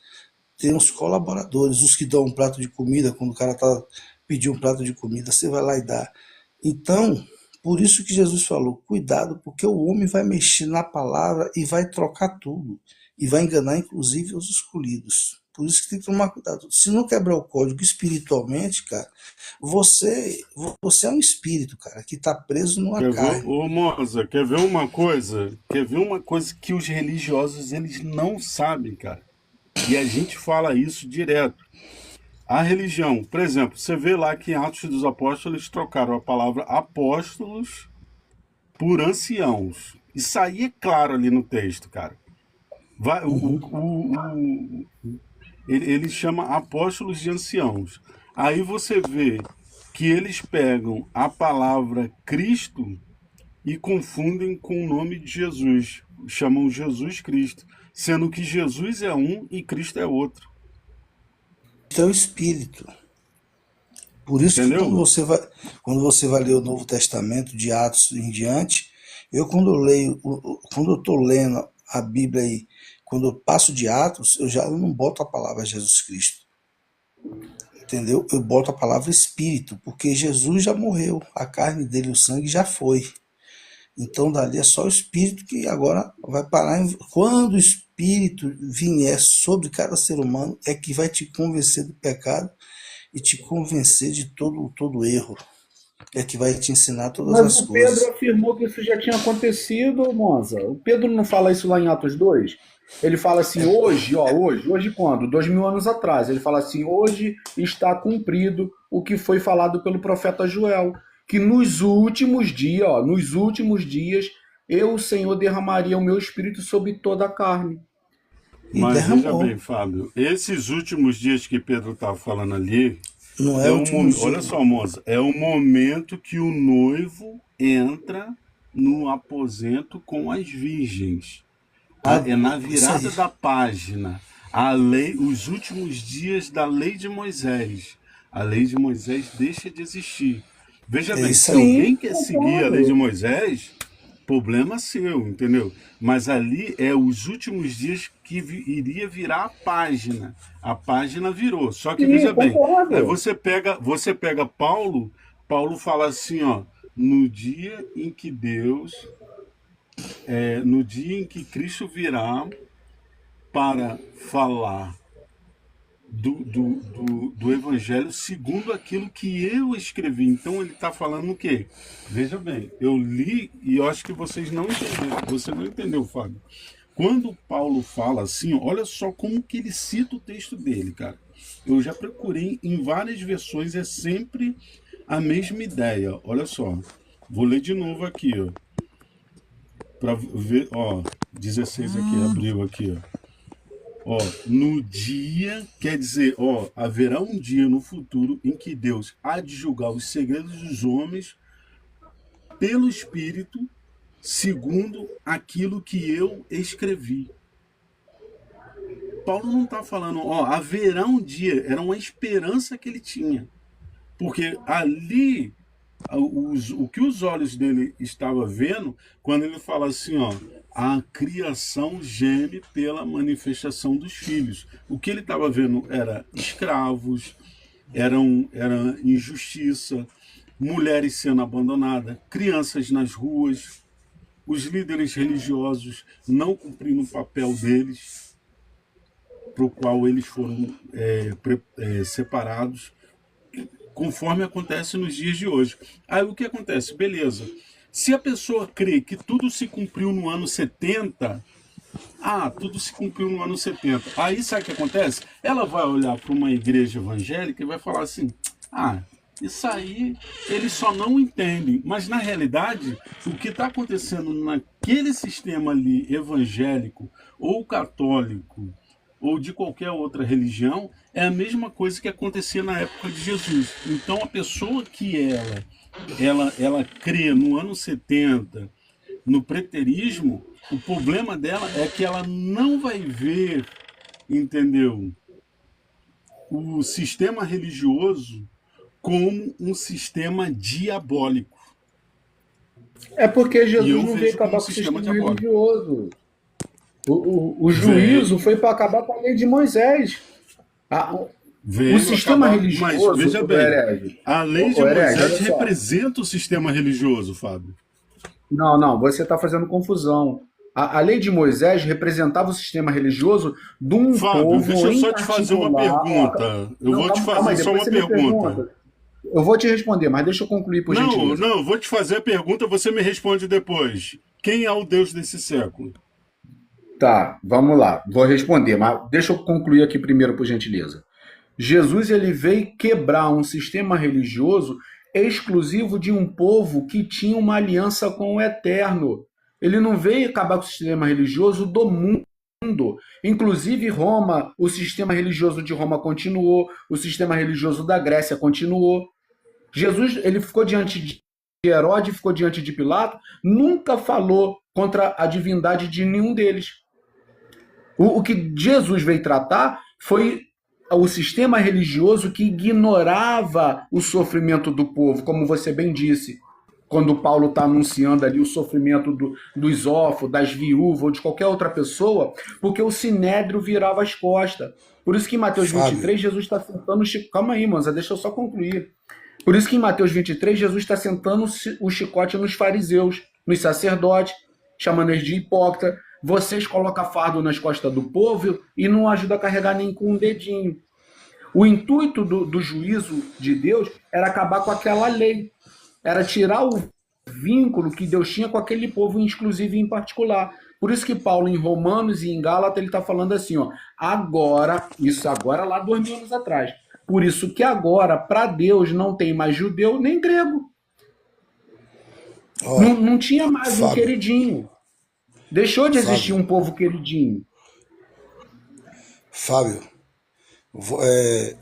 Tem os colaboradores, os que dão um prato de comida, quando o cara tá pedindo um prato de comida, você vai lá e dá. Então, por isso que Jesus falou: cuidado, porque o homem vai mexer na palavra e vai trocar tudo. E vai enganar, inclusive, os escolhidos. Por isso que tem que tomar cuidado. Se não quebrar o código espiritualmente, cara, você, você é um espírito, cara, que está preso numa Quer ver, carne. ô Moza, quer ver uma coisa? Quer ver uma coisa que os religiosos eles não sabem, cara? E a gente fala isso direto. A religião, por exemplo, você vê lá que em Atos dos Apóstolos eles trocaram a palavra apóstolos por anciãos. Isso aí é claro ali no texto, cara. Vai, ele chama apóstolos de anciãos. Aí você vê que eles pegam a palavra Cristo e confundem com o nome de Jesus. Chamam Jesus Cristo, sendo que Jesus é um e Cristo é outro. Então, é o espírito. Por isso que Entendeu? quando você vai ler o Novo Testamento, de Atos em diante, eu quando eu leio, quando eu estou lendo a Bíblia aí, quando eu passo de Atos, eu já não boto a palavra Jesus Cristo, entendeu? Eu boto a palavra Espírito, porque Jesus já morreu, a carne dele, o sangue já foi. Então dali é só o Espírito que agora vai parar. Quando o Espírito vier sobre cada ser humano, é que vai te convencer do pecado e te convencer de todo erro. É que vai te ensinar todas Mas as o Pedro coisas. afirmou que isso já tinha acontecido, Monza. O Pedro não fala isso lá em Atos 2? Ele fala assim, hoje, ó, hoje quando? 2000 anos atrás. Ele fala assim, hoje está cumprido o que foi falado pelo profeta Joel, que nos últimos dias, ó, nos últimos dias, eu, o Senhor, derramaria o meu espírito sobre toda a carne. E Mas veja bem, derramou. Fábio, esses últimos dias que Pedro estava falando ali, Não é é o o último momento, dia, olha não. só, moça, é o momento que o noivo entra no aposento com as virgens. Tá? Ah, É na isso virada aí. da página. A lei, os últimos dias da lei de Moisés. A lei de Moisés deixa de existir. Veja É bem, isso se aí. Sim, alguém quer seguir a lei de concordo. Moisés, problema seu, entendeu? Mas ali é os últimos dias que iria virar a página. A página virou. Só que Sim, veja bem, aí concordo. você pega Paulo, Paulo fala assim, ó, no dia em que Deus, no dia em que Cristo virá para falar do Evangelho segundo aquilo que eu escrevi. Então ele está falando o quê? Veja bem, eu li e eu acho que vocês não entenderam. Você não entendeu, Fábio. Quando Paulo fala assim, olha só como que ele cita o texto dele, cara. Eu já procurei em várias versões, é sempre a mesma ideia. Olha só, vou ler de novo aqui, ó, para ver, ó, 16 aqui, abriu aqui, ó. Ó, no dia, quer dizer, ó, haverá um dia no futuro em que Deus há de julgar os segredos dos homens pelo Espírito, segundo aquilo que eu escrevi. Paulo não está falando, ó, haverá um dia, era uma esperança que ele tinha. Porque ali, o que os olhos dele estavam vendo, quando ele fala assim, ó, a criação geme pela manifestação dos filhos. O que ele estava vendo era escravos, era injustiça, mulheres sendo abandonadas, crianças nas ruas, os líderes religiosos não cumprindo o papel deles, para o qual eles foram separados. conforme acontece nos dias de hoje. Aí o que acontece? Beleza. Se a pessoa crê que tudo se cumpriu no ano 70, tudo se cumpriu no ano 70. Aí sabe o que acontece? Ela vai olhar para uma igreja evangélica e vai falar assim: isso aí eles só não entendem. Mas na realidade, o que está acontecendo naquele sistema ali evangélico ou católico ou de qualquer outra religião é a mesma coisa que acontecia na época de Jesus. Então a pessoa que ela crê no ano 70 no preterismo, o problema dela é que ela não vai ver, entendeu, o sistema religioso como um sistema diabólico. É porque E Jesus eu não veio vejo como acabar um com o sistema sistema diabólico. religioso. O juízo foi para acabar com a lei de Moisés. O Veio sistema acabar, mas religioso, veja o bem, herege, a lei de o herege, Moisés olha só. representa o sistema religioso, Fábio. Não, você está fazendo confusão. A lei de Moisés representava o sistema religioso de um Fábio, povo deixa eu em só te fazer uma particular. pergunta. Eu Não, vou te calma aí, fazer só depois uma você me pergunta. pergunta. Eu vou te responder, mas deixa eu concluir, por gentileza. Não, eu vou te fazer a pergunta, você me responde depois. Quem é o Deus desse século? Tá, vamos lá. Vou responder, mas deixa eu concluir aqui primeiro, por gentileza. Jesus ele veio quebrar um sistema religioso exclusivo de um povo que tinha uma aliança com o Eterno. Ele não veio acabar com o sistema religioso do mundo. Inclusive Roma, o sistema religioso de Roma continuou, o sistema religioso da Grécia continuou. Jesus ele ficou diante de Herodes, ficou diante de Pilato, nunca falou contra a divindade de nenhum deles. O que Jesus veio tratar foi o sistema religioso que ignorava o sofrimento do povo, como você bem disse, quando Paulo está anunciando ali o sofrimento dos órfãos, das viúvas ou de qualquer outra pessoa, porque o sinédrio virava as costas. Por isso que em Mateus Fábio, 23, Jesus está sentando o chicote. Calma aí, moça, deixa eu só concluir. Por isso que em Mateus 23, Jesus está sentando o chicote nos fariseus, nos sacerdotes, chamando eles de hipócrita. Vocês colocam fardo nas costas do povo e não ajudam a carregar nem com um dedinho. O intuito do juízo de Deus era acabar com aquela lei. Era tirar o vínculo que Deus tinha com aquele povo, inclusive em particular. Por isso que Paulo, em Romanos e em Gálatas, ele está falando assim, agora, isso agora lá 2000 anos atrás. Por isso que agora, para Deus, não tem mais judeu nem grego. Não tinha mais um Fábio, queridinho. Deixou de existir Fábio, um povo queridinho. Fábio,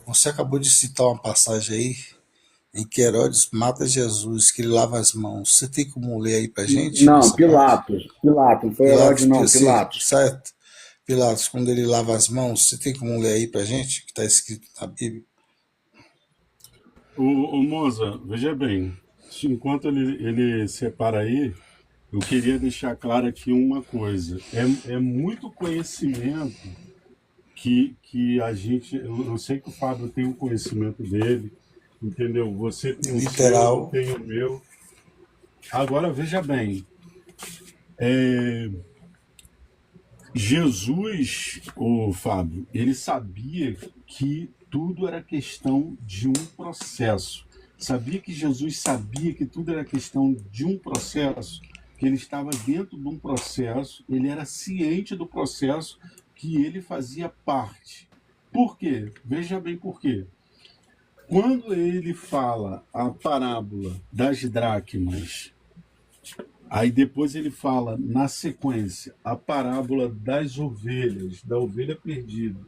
você acabou de citar uma passagem aí em que Herodes mata Jesus, que ele lava as mãos. Você tem como ler aí pra gente Não, essa parte? Pilatos, não foi Herodes não, Sim, Pilatos. certo? Pilatos, quando ele lava as mãos, você tem como ler aí pra gente, que está escrito na Bíblia? Ô Moza, veja bem, enquanto ele separa aí, eu queria deixar claro aqui uma coisa. É muito conhecimento que a gente. Eu sei que o Fábio tem o conhecimento dele, entendeu? Você tem o seu, eu Literal. tenho o meu. Agora, veja bem, Jesus, o Fábio, ele sabia que tudo era questão de um processo. Sabia que Jesus sabia que tudo era questão de um processo, que ele estava dentro de um processo, ele era ciente do processo que ele fazia parte. Por quê? Veja bem por quê. Quando ele fala a parábola das dracmas, aí depois ele fala, na sequência, a parábola das ovelhas, da ovelha perdida.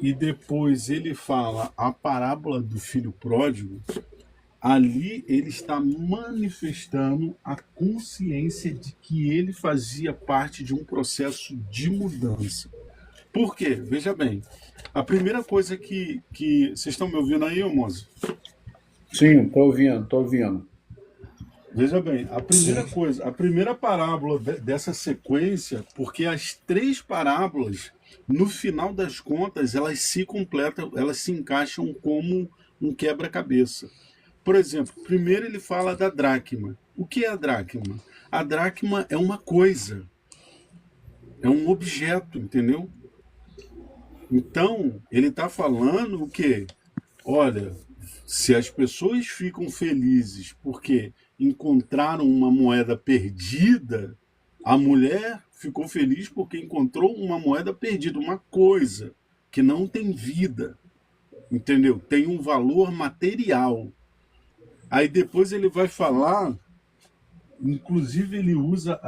E depois ele fala a parábola do filho pródigo, ali ele está manifestando a consciência de que ele fazia parte de um processo de mudança. Por quê? Veja bem, a primeira coisa que vocês estão me ouvindo aí, moço? Sim, tô ouvindo. Veja bem, a primeira Sim. coisa, a primeira parábola dessa sequência, porque as três parábolas, no final das contas, elas se completam, elas se encaixam como um quebra-cabeça. Por exemplo, primeiro ele fala da dracma. O que é a dracma? A dracma é uma coisa, é um objeto, entendeu? Então, ele está falando o quê? Olha, Se as pessoas ficam felizes porque encontraram uma moeda perdida, a mulher ficou feliz porque encontrou uma moeda perdida, uma coisa que não tem vida, entendeu? Tem um valor material. Aí depois ele vai falar, inclusive ele usa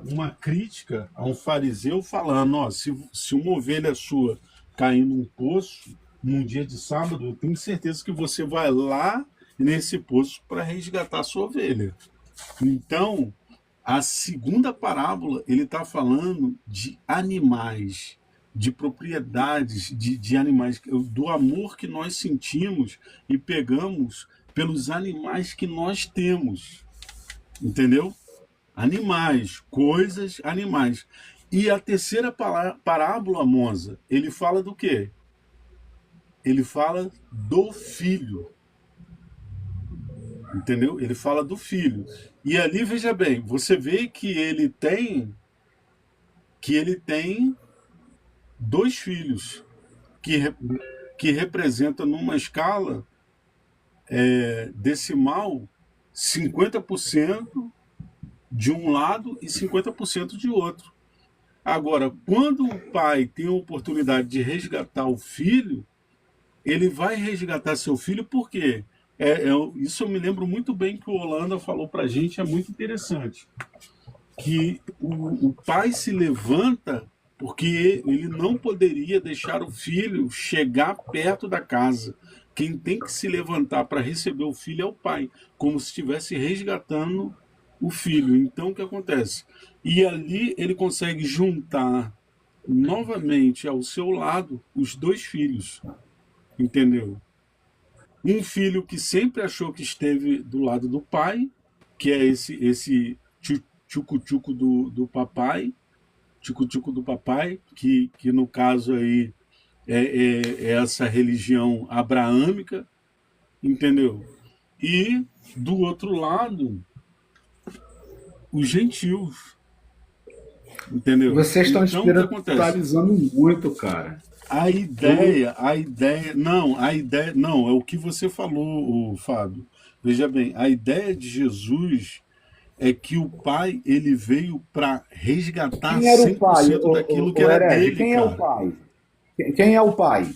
uma crítica a um fariseu falando, ó, se uma ovelha sua cair num poço, num dia de sábado, eu tenho certeza que você vai lá nesse poço para resgatar a sua ovelha. Então, a segunda parábola, ele está falando de animais, de propriedades de animais, do amor que nós sentimos e pegamos pelos animais que nós temos. Entendeu? Animais, coisas, animais. E a terceira parábola, Monza, ele fala do quê? Ele fala do filho. Entendeu? Ele fala do filho. E ali, veja bem, você vê que ele tem dois filhos que representam numa escala decimal 50% de um lado e 50% de outro. Agora, quando o pai tem a oportunidade de resgatar o filho, ele vai resgatar seu filho porque isso eu me lembro muito bem que o Holanda falou para a gente, é muito interessante, que o pai se levanta porque ele não poderia deixar o filho chegar perto da casa. Quem tem que se levantar para receber o filho é o pai, como se estivesse resgatando o filho. Então, o que acontece? E ali ele consegue juntar novamente ao seu lado os dois filhos, entendeu? Um filho que sempre achou que esteve do lado do pai, que é esse tchucu-tchucu do papai, tchucu-tchucu do papai, que no caso aí é essa religião abraâmica, entendeu? E do outro lado, os gentios, entendeu? Vocês estão Então, o que acontece? espiritualizando muito, cara. A ideia, não, é o que você falou, Fábio. Veja bem, a ideia de Jesus é que o pai, ele veio para resgatar Quem era o pai? 100% daquilo que era Herege, dele, quem é cara. o pai? Quem é o pai?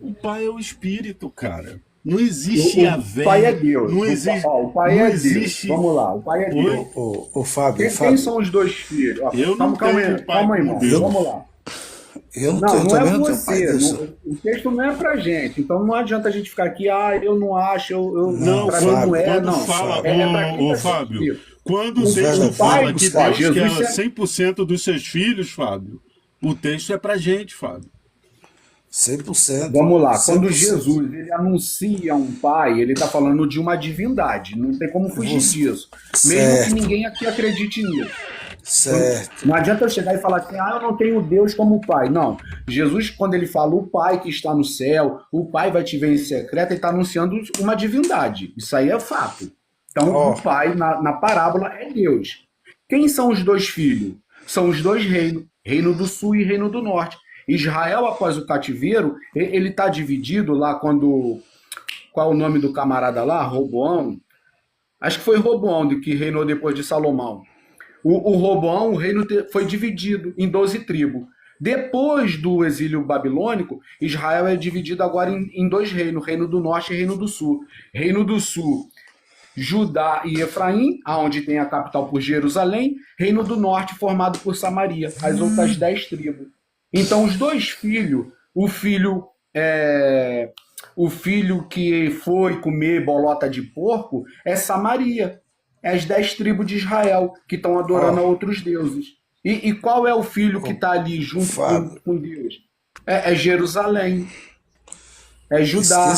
O pai é o espírito, cara. Não existe a O pai é Deus. Não existe. O pai não é existe. Deus. Vamos lá, o pai é Oi? Deus. Ô, Fábio, Quem são os dois filhos? Ó, Eu não calma tenho aí, pai calma aí, como irmão. Deus. Vamos lá. eu Não também é não tenho pai você. desse. O texto não é pra gente. Então não adianta a gente ficar aqui, eu não acho, Não, pra mim não é, quando não. fala, É pra quem tá Fábio, sentindo. quando o O texto pai, fala que ó, Deus Jesus quer é- 100% dos seus filhos, Fábio, o texto é pra gente, Fábio. 100%. Vamos lá, quando 100%. Jesus ele anuncia um pai, ele está falando de uma divindade, não tem como fugir disso. Mesmo Certo. que ninguém aqui acredite nisso. Certo. Não adianta eu chegar e falar assim, eu não tenho Deus como pai. Não, Jesus, quando ele fala o pai que está no céu, o pai vai te ver em secreto, ele está anunciando uma divindade. Isso aí é fato. Então, Ó. o pai, na parábola, é Deus. Quem são os dois filhos? São os dois reinos, Reino do Sul e Reino do Norte. Israel, após o cativeiro, ele está dividido lá quando... Qual é o nome do camarada lá? Roboão? Acho que foi Roboão que reinou depois de Salomão. O Roboão, o reino foi dividido em 12 tribos. Depois do exílio babilônico, Israel é dividido agora em dois reinos, Reino do Norte e Reino do Sul. Reino do Sul, Judá e Efraim, aonde tem a capital por Jerusalém. Reino do Norte, formado por Samaria, as outras 10 tribos. Então, os dois filhos, o filho que foi comer bolota de porco é Samaria. É as 10 tribos de Israel que estão adorando a outros deuses. E qual é o filho que está ali junto com Deus? É Jerusalém. É Judá.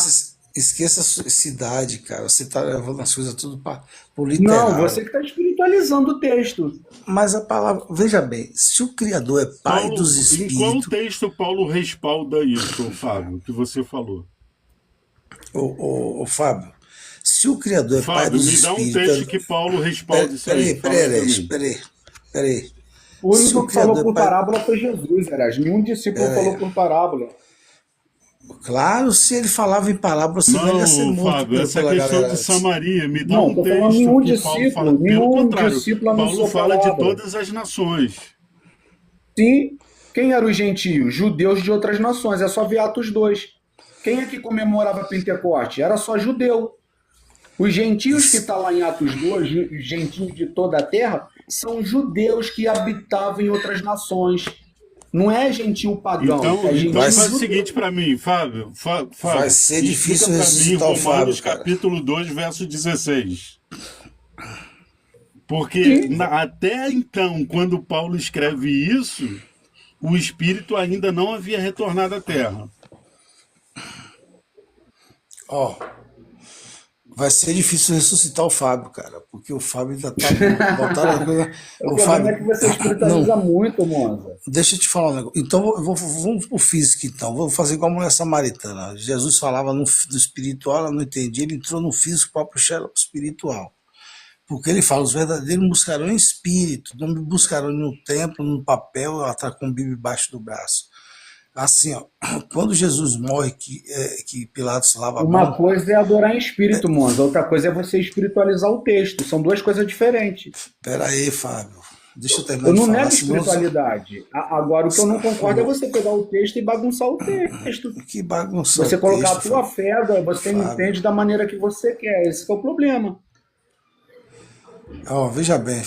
Esqueça a sua cidade, cara. Você está levando as coisas tudo para o literal. Não, você que está espiritualizando o texto. Mas a palavra... Veja bem, se o Criador é pai Paulo, dos em qual espíritos... texto Paulo respalda isso, Fábio, que você falou? Ô, Fábio, se o Criador é pai Fábio, dos me dá um espíritos... texto que Paulo respalda isso aí. Peraí. O Se único o que falou Criador por é pai... parábola foi Jesus, aliás. Nenhum discípulo falou por parábola. Claro, se ele falava em parábola, senão ele ia ser Não, morto Fábio, essa pela questão galera. de Samaria, me dá Não, um tô falando texto nenhum que Paulo fala. discípulo, Pelo nenhum contrário, discípulo Paulo anunciou fala de palavra. todas as nações. Sim, quem eram os gentios? Judeus de outras nações, é só ver Atos 2. Quem é que comemorava Pentecoste? Era só judeu. Os gentios que está lá em Atos 2, os gentios de toda a terra, são judeus que habitavam em outras nações. Não é gentio pagão, é Então gentio faz o judeu. seguinte para mim, Fábio. Vai Fábio, ser explica difícil para mim ressuscitar o Fábio, Romanos cara. capítulo 2, verso 16. Porque Sim. até então, quando Paulo escreve isso, o Espírito ainda não havia retornado à Terra. Ó, vai ser difícil ressuscitar o Fábio, cara, porque o Fábio ainda tá botaram a coisa. O O problema é Fábio, que você não, espiritualiza muito, Monza. deixa eu te falar um negócio. Então vamos pro físico, então. Vamos fazer igual a mulher samaritana. Jesus falava do espiritual, ela não entendia, ele entrou no físico para puxar ela pro espiritual. Porque ele fala, os verdadeiros me buscarão em espírito, não me buscarão no templo, no papel, com Bíblia embaixo do braço. Assim, ó, quando Jesus morre, que Pilatos lava a Uma mão, coisa é adorar em espírito, Monza. Outra coisa é você espiritualizar o texto. São duas coisas diferentes. pera aí, Fábio, deixa eu terminar Eu de não falar, nego senão espiritualidade. Agora, o que eu não concordo é você pegar o texto e bagunçar o texto. que bagunça Você o colocar a texto, tua Fábio. fé, você Fábio. entende da maneira que você quer. Esse que é o problema. Ó, veja bem,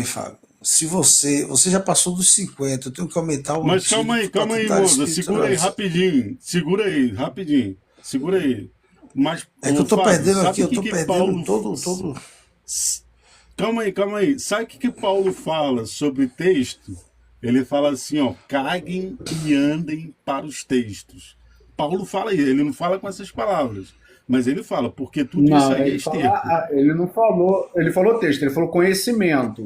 Fábio. Se você já passou dos 50, eu tenho que aumentar o Mas calma antídoto para aí, tentar moça. Segura aí espiritualizar. rapidinho. Segura aí, rapidinho. Segura aí. Mas, É que eu tô Fábio, perdendo sabe aqui, o eu que tô que perdendo Paulo... todo. Calma aí. Sabe o que Paulo fala sobre texto? Ele fala assim, ó, caguem e andem para os textos. Paulo fala isso, ele não fala com essas palavras, mas ele fala, porque tudo isso Não, aí é esterco. ele não falou, ele falou texto, ele falou conhecimento.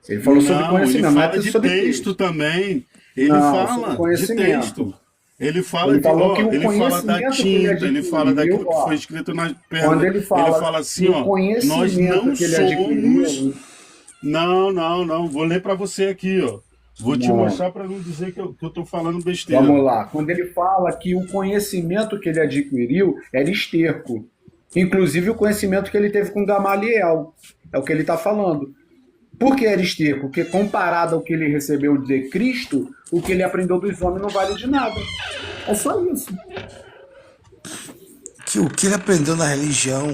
Ele falou sobre Não, ele conhecimento, não fala é de sobre texto texto. também. Ele Não, sobre fala de conhecimento. texto. Ele fala Ele de, falou que ó, o ele fala da conhecimento que ele tinta, ele fala adquiriu, daquilo que foi ó, escrito nas quando pedras. ele Ele fala fala que assim, o ó, nós conhecimento não que ele somos. adquiriu, Não. Vou ler para você aqui, ó. Vou te não, mostrar para não dizer que eu tô falando vamos besteira. lá. Quando ele fala que o conhecimento que ele adquiriu era esterco, inclusive o conhecimento que ele teve com Gamaliel, é o que ele está falando. Por que era esterco? Porque comparado ao que ele recebeu de Cristo, o que ele aprendeu dos homens não vale de nada. É só isso. Que o que ele aprendeu na religião,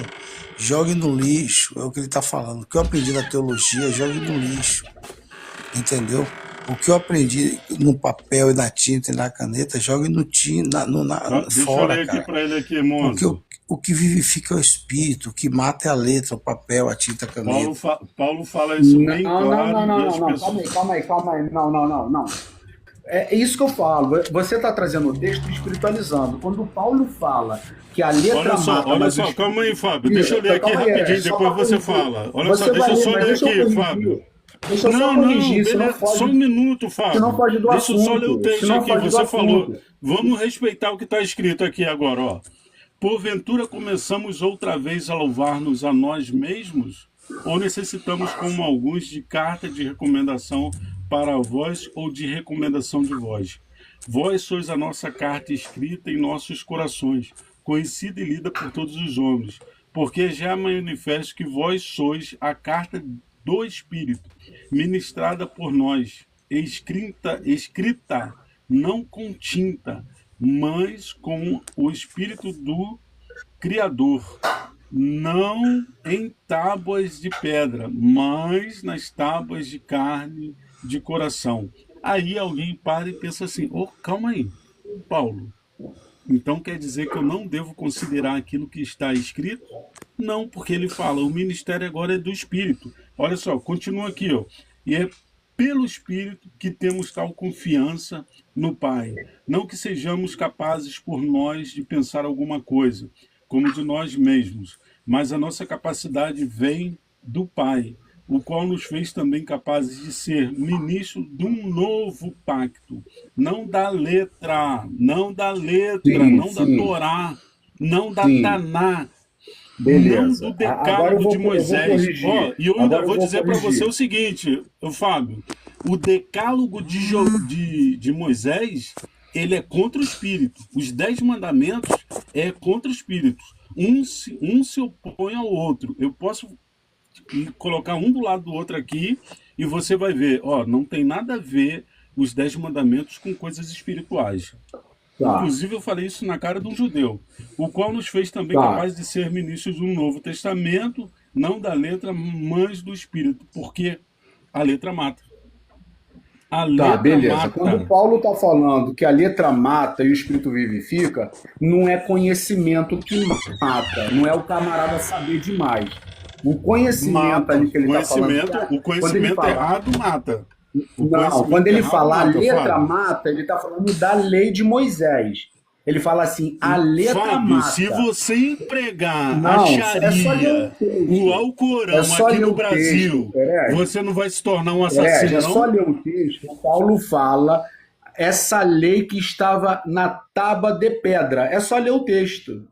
jogue no lixo, é o que ele está falando. O que eu aprendi na teologia, jogue no lixo. Entendeu? O que eu aprendi no papel e na tinta e na caneta, jogue no Deixa eu fora, ler aqui cara. para ele aqui, Porque Monzo. o que vivifica é o espírito, o que mata é a letra, o papel, a tinta, a caneta. Paulo fala isso bem Não, claro e as não. pessoas... Calma aí. Não. É isso que eu falo. Você está trazendo o texto e espiritualizando. Quando o Paulo fala que a letra mata, Olha mas só, calma aí, Fábio. Deixa eu ler aqui calma aí, rapidinho, só depois pra você corrigir. fala. Olha Você só, deixa vai eu ler, só mas ler deixa eu aqui, corrigir. Fábio. Deixa eu só corrigir, senão Beleza, só um foge, minuto, Fábio. senão foge do Deixa eu só ler o assunto. texto Senão aqui. foge do Você falou, assunto. vamos respeitar o que está escrito aqui agora, ó. Porventura começamos outra vez a louvar-nos a nós mesmos? Ou necessitamos, como alguns, de carta de recomendação para vós ou de recomendação de vós? Vós sois a nossa carta escrita em nossos corações, conhecida e lida por todos os homens, porque já é manifesto que vós sois a carta do Espírito, ministrada por nós, escrita não com tinta, mas com o Espírito do Criador, não em tábuas de pedra, mas nas tábuas de carne de coração. Aí alguém para e pensa assim, calma aí, Paulo, então quer dizer que eu não devo considerar aquilo que está escrito? Não, porque ele fala, o ministério agora é do Espírito. Olha só, continua aqui, ó. E é pelo Espírito que temos tal confiança no Pai. Não que sejamos capazes por nós de pensar alguma coisa, como de nós mesmos, mas a nossa capacidade vem do Pai, o qual nos fez também capazes de ser ministros de um novo pacto, não da letra, não da Sim. Torá, não da Sim. Taná, Beleza. não do Agora eu decálogo vou de Moisés. corrigir. Ó, e eu ainda Agora eu vou vou dizer para corrigir. você o seguinte, Fábio, o decálogo de Moisés ele é contra o espírito. Os 10 mandamentos é contra o espírito. Um se opõe ao outro. Eu posso colocar um do lado do outro aqui e você vai ver, ó, não tem nada a ver os 10 mandamentos com coisas espirituais. Tá, Inclusive eu falei isso na cara de um judeu, o qual nos fez também tá, capazes de ser ministros do Novo Testamento, não da letra, mas do Espírito, porque a letra mata. A tá, letra beleza. Quando mata. Paulo está falando que a letra mata e o espírito vivifica, não é conhecimento que mata, não é o camarada saber demais. O conhecimento Mata. ali que ele está falando, O quando ele conhecimento fala, errado mata. O não, quando conhecimento ele errado fala a mata, letra Fábio. mata, ele está falando da lei de Moisés. Ele fala assim, a letra Fábio, se mata. você empregar a Não, é só ler o Sharia, o texto. É Alcorão só aqui ler no o texto, Brasil, Herege. você não vai se tornar um Herege, assassino, é só não? ler o texto. O Paulo fala essa lei que estava na tábua de pedra. É só ler o texto.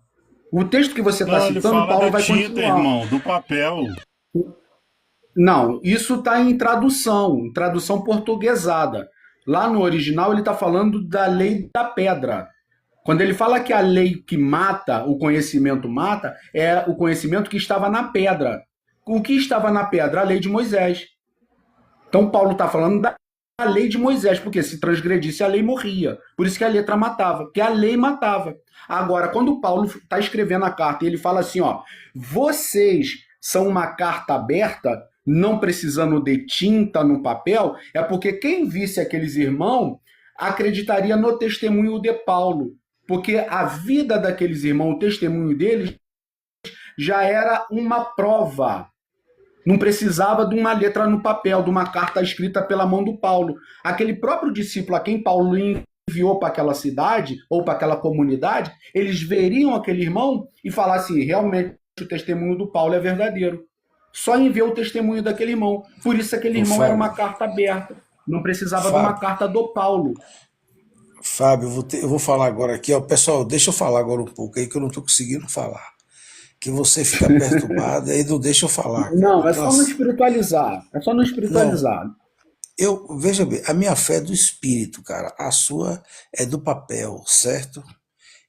O texto que você está Não, ele citando, fala Paulo da vai tinta, continuar. irmão, do papel. Não, isso está em tradução portuguesada. Lá no original ele está falando da lei da pedra. Quando ele fala que a lei que mata, o conhecimento mata, é o conhecimento que estava na pedra. O que estava na pedra? A lei de Moisés. Então Paulo está falando da lei de Moisés, porque se transgredisse a lei morria. Por isso que a letra matava, porque a lei matava. Agora, quando Paulo está escrevendo a carta e ele fala assim, ó, vocês são uma carta aberta, não precisando de tinta no papel, é porque quem visse aqueles irmãos acreditaria no testemunho de Paulo, porque a vida daqueles irmãos, o testemunho deles, já era uma prova. Não precisava de uma letra no papel, de uma carta escrita pela mão do Paulo. Aquele próprio discípulo a quem Paulo enviou para aquela cidade ou para aquela comunidade, eles veriam aquele irmão e falassem, realmente o testemunho do Paulo é verdadeiro. Só em ver o testemunho daquele irmão. Por isso aquele Ô, irmão era uma Fábio, carta aberta. Não precisava de uma Fábio, carta do Paulo. Fábio, eu vou falar agora aqui, ó. Pessoal, deixa eu falar agora um pouco aí que eu não estou conseguindo falar. Que você fica perturbado e não deixa eu falar, cara. Não, é Então, só não assim, espiritualizar. É só não não, espiritualizar. veja bem, a minha fé é do espírito, cara. A sua é do papel, certo?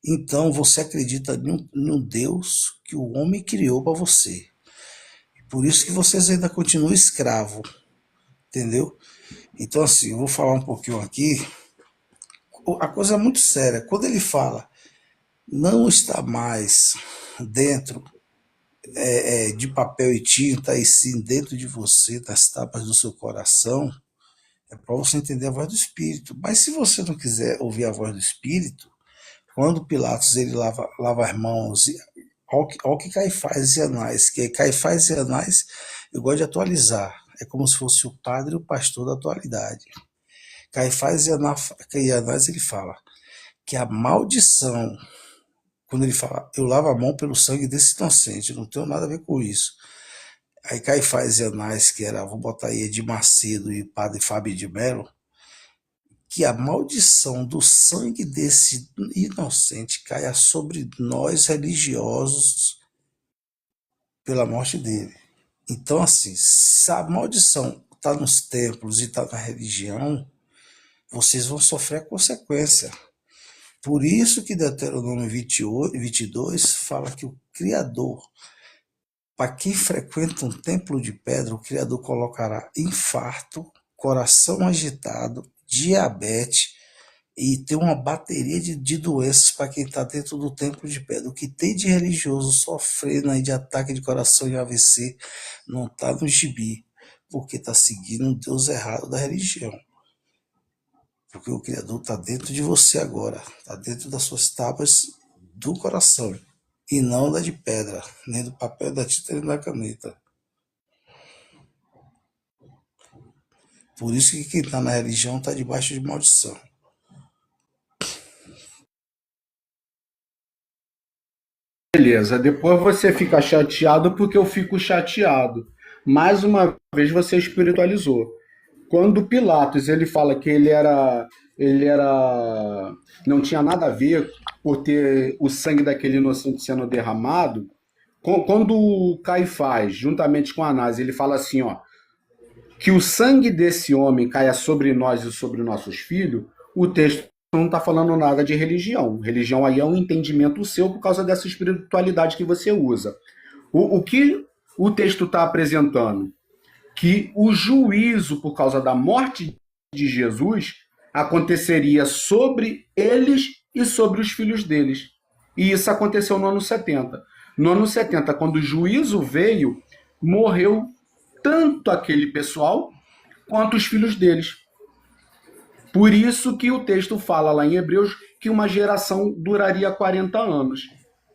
Então você acredita em um Deus que o homem criou para você. Por isso que vocês ainda continuam escravo, entendeu? Então, assim, eu vou falar um pouquinho aqui. A coisa é muito séria. Quando ele fala, não está mais dentro de papel e tinta, e sim dentro de você, das tapas do seu coração, é para você entender a voz do Espírito. Mas se você não quiser ouvir a voz do Espírito, quando Pilatos ele lava as mãos, olha o que Caifás e Anás, que Caifás e Anás, eu gosto de atualizar, é como se fosse o padre e o pastor da atualidade. Caifás e Anás ele fala que a maldição, quando ele fala, eu lavo a mão pelo sangue desse inocente, eu não tenho nada a ver com isso. Aí Caifás e Anás, que era, vou botar aí Edir Macedo e padre Fábio de Mello, que a maldição do sangue desse inocente caia sobre nós religiosos pela morte dele. Então, assim, se a maldição está nos templos e está na religião, vocês vão sofrer a consequência. Por isso que Deuteronômio 28, 22 fala que o Criador, para quem frequenta um templo de pedra, o Criador colocará infarto, coração agitado, diabetes e tem uma bateria de doenças para quem está dentro do templo de pedra. O que tem de religioso sofrendo aí de ataque de coração e AVC não está no gibi, porque está seguindo um Deus errado da religião. Porque o Criador está dentro de você agora, está dentro das suas tábuas do coração, e não da de pedra, nem do papel, da tinta, nem da caneta. Por isso que quem está na religião está debaixo de maldição. Beleza, depois você fica chateado porque eu fico chateado. Mais uma vez você espiritualizou. Quando Pilatos ele fala que ele era, não tinha nada a ver por ter o sangue daquele inocente sendo derramado, quando o Caifás, juntamente com Anás, ele fala assim, ó, que o sangue desse homem caia sobre nós e sobre nossos filhos, o texto não está falando nada de religião. Religião aí é um entendimento seu por causa dessa espiritualidade que você usa. O que o texto está apresentando? Que o juízo por causa da morte de Jesus aconteceria sobre eles e sobre os filhos deles. E isso aconteceu no ano 70. No ano 70, quando o juízo veio, morreu tanto aquele pessoal quanto os filhos deles. Por isso que o texto fala lá em Hebreus que uma geração duraria 40 anos.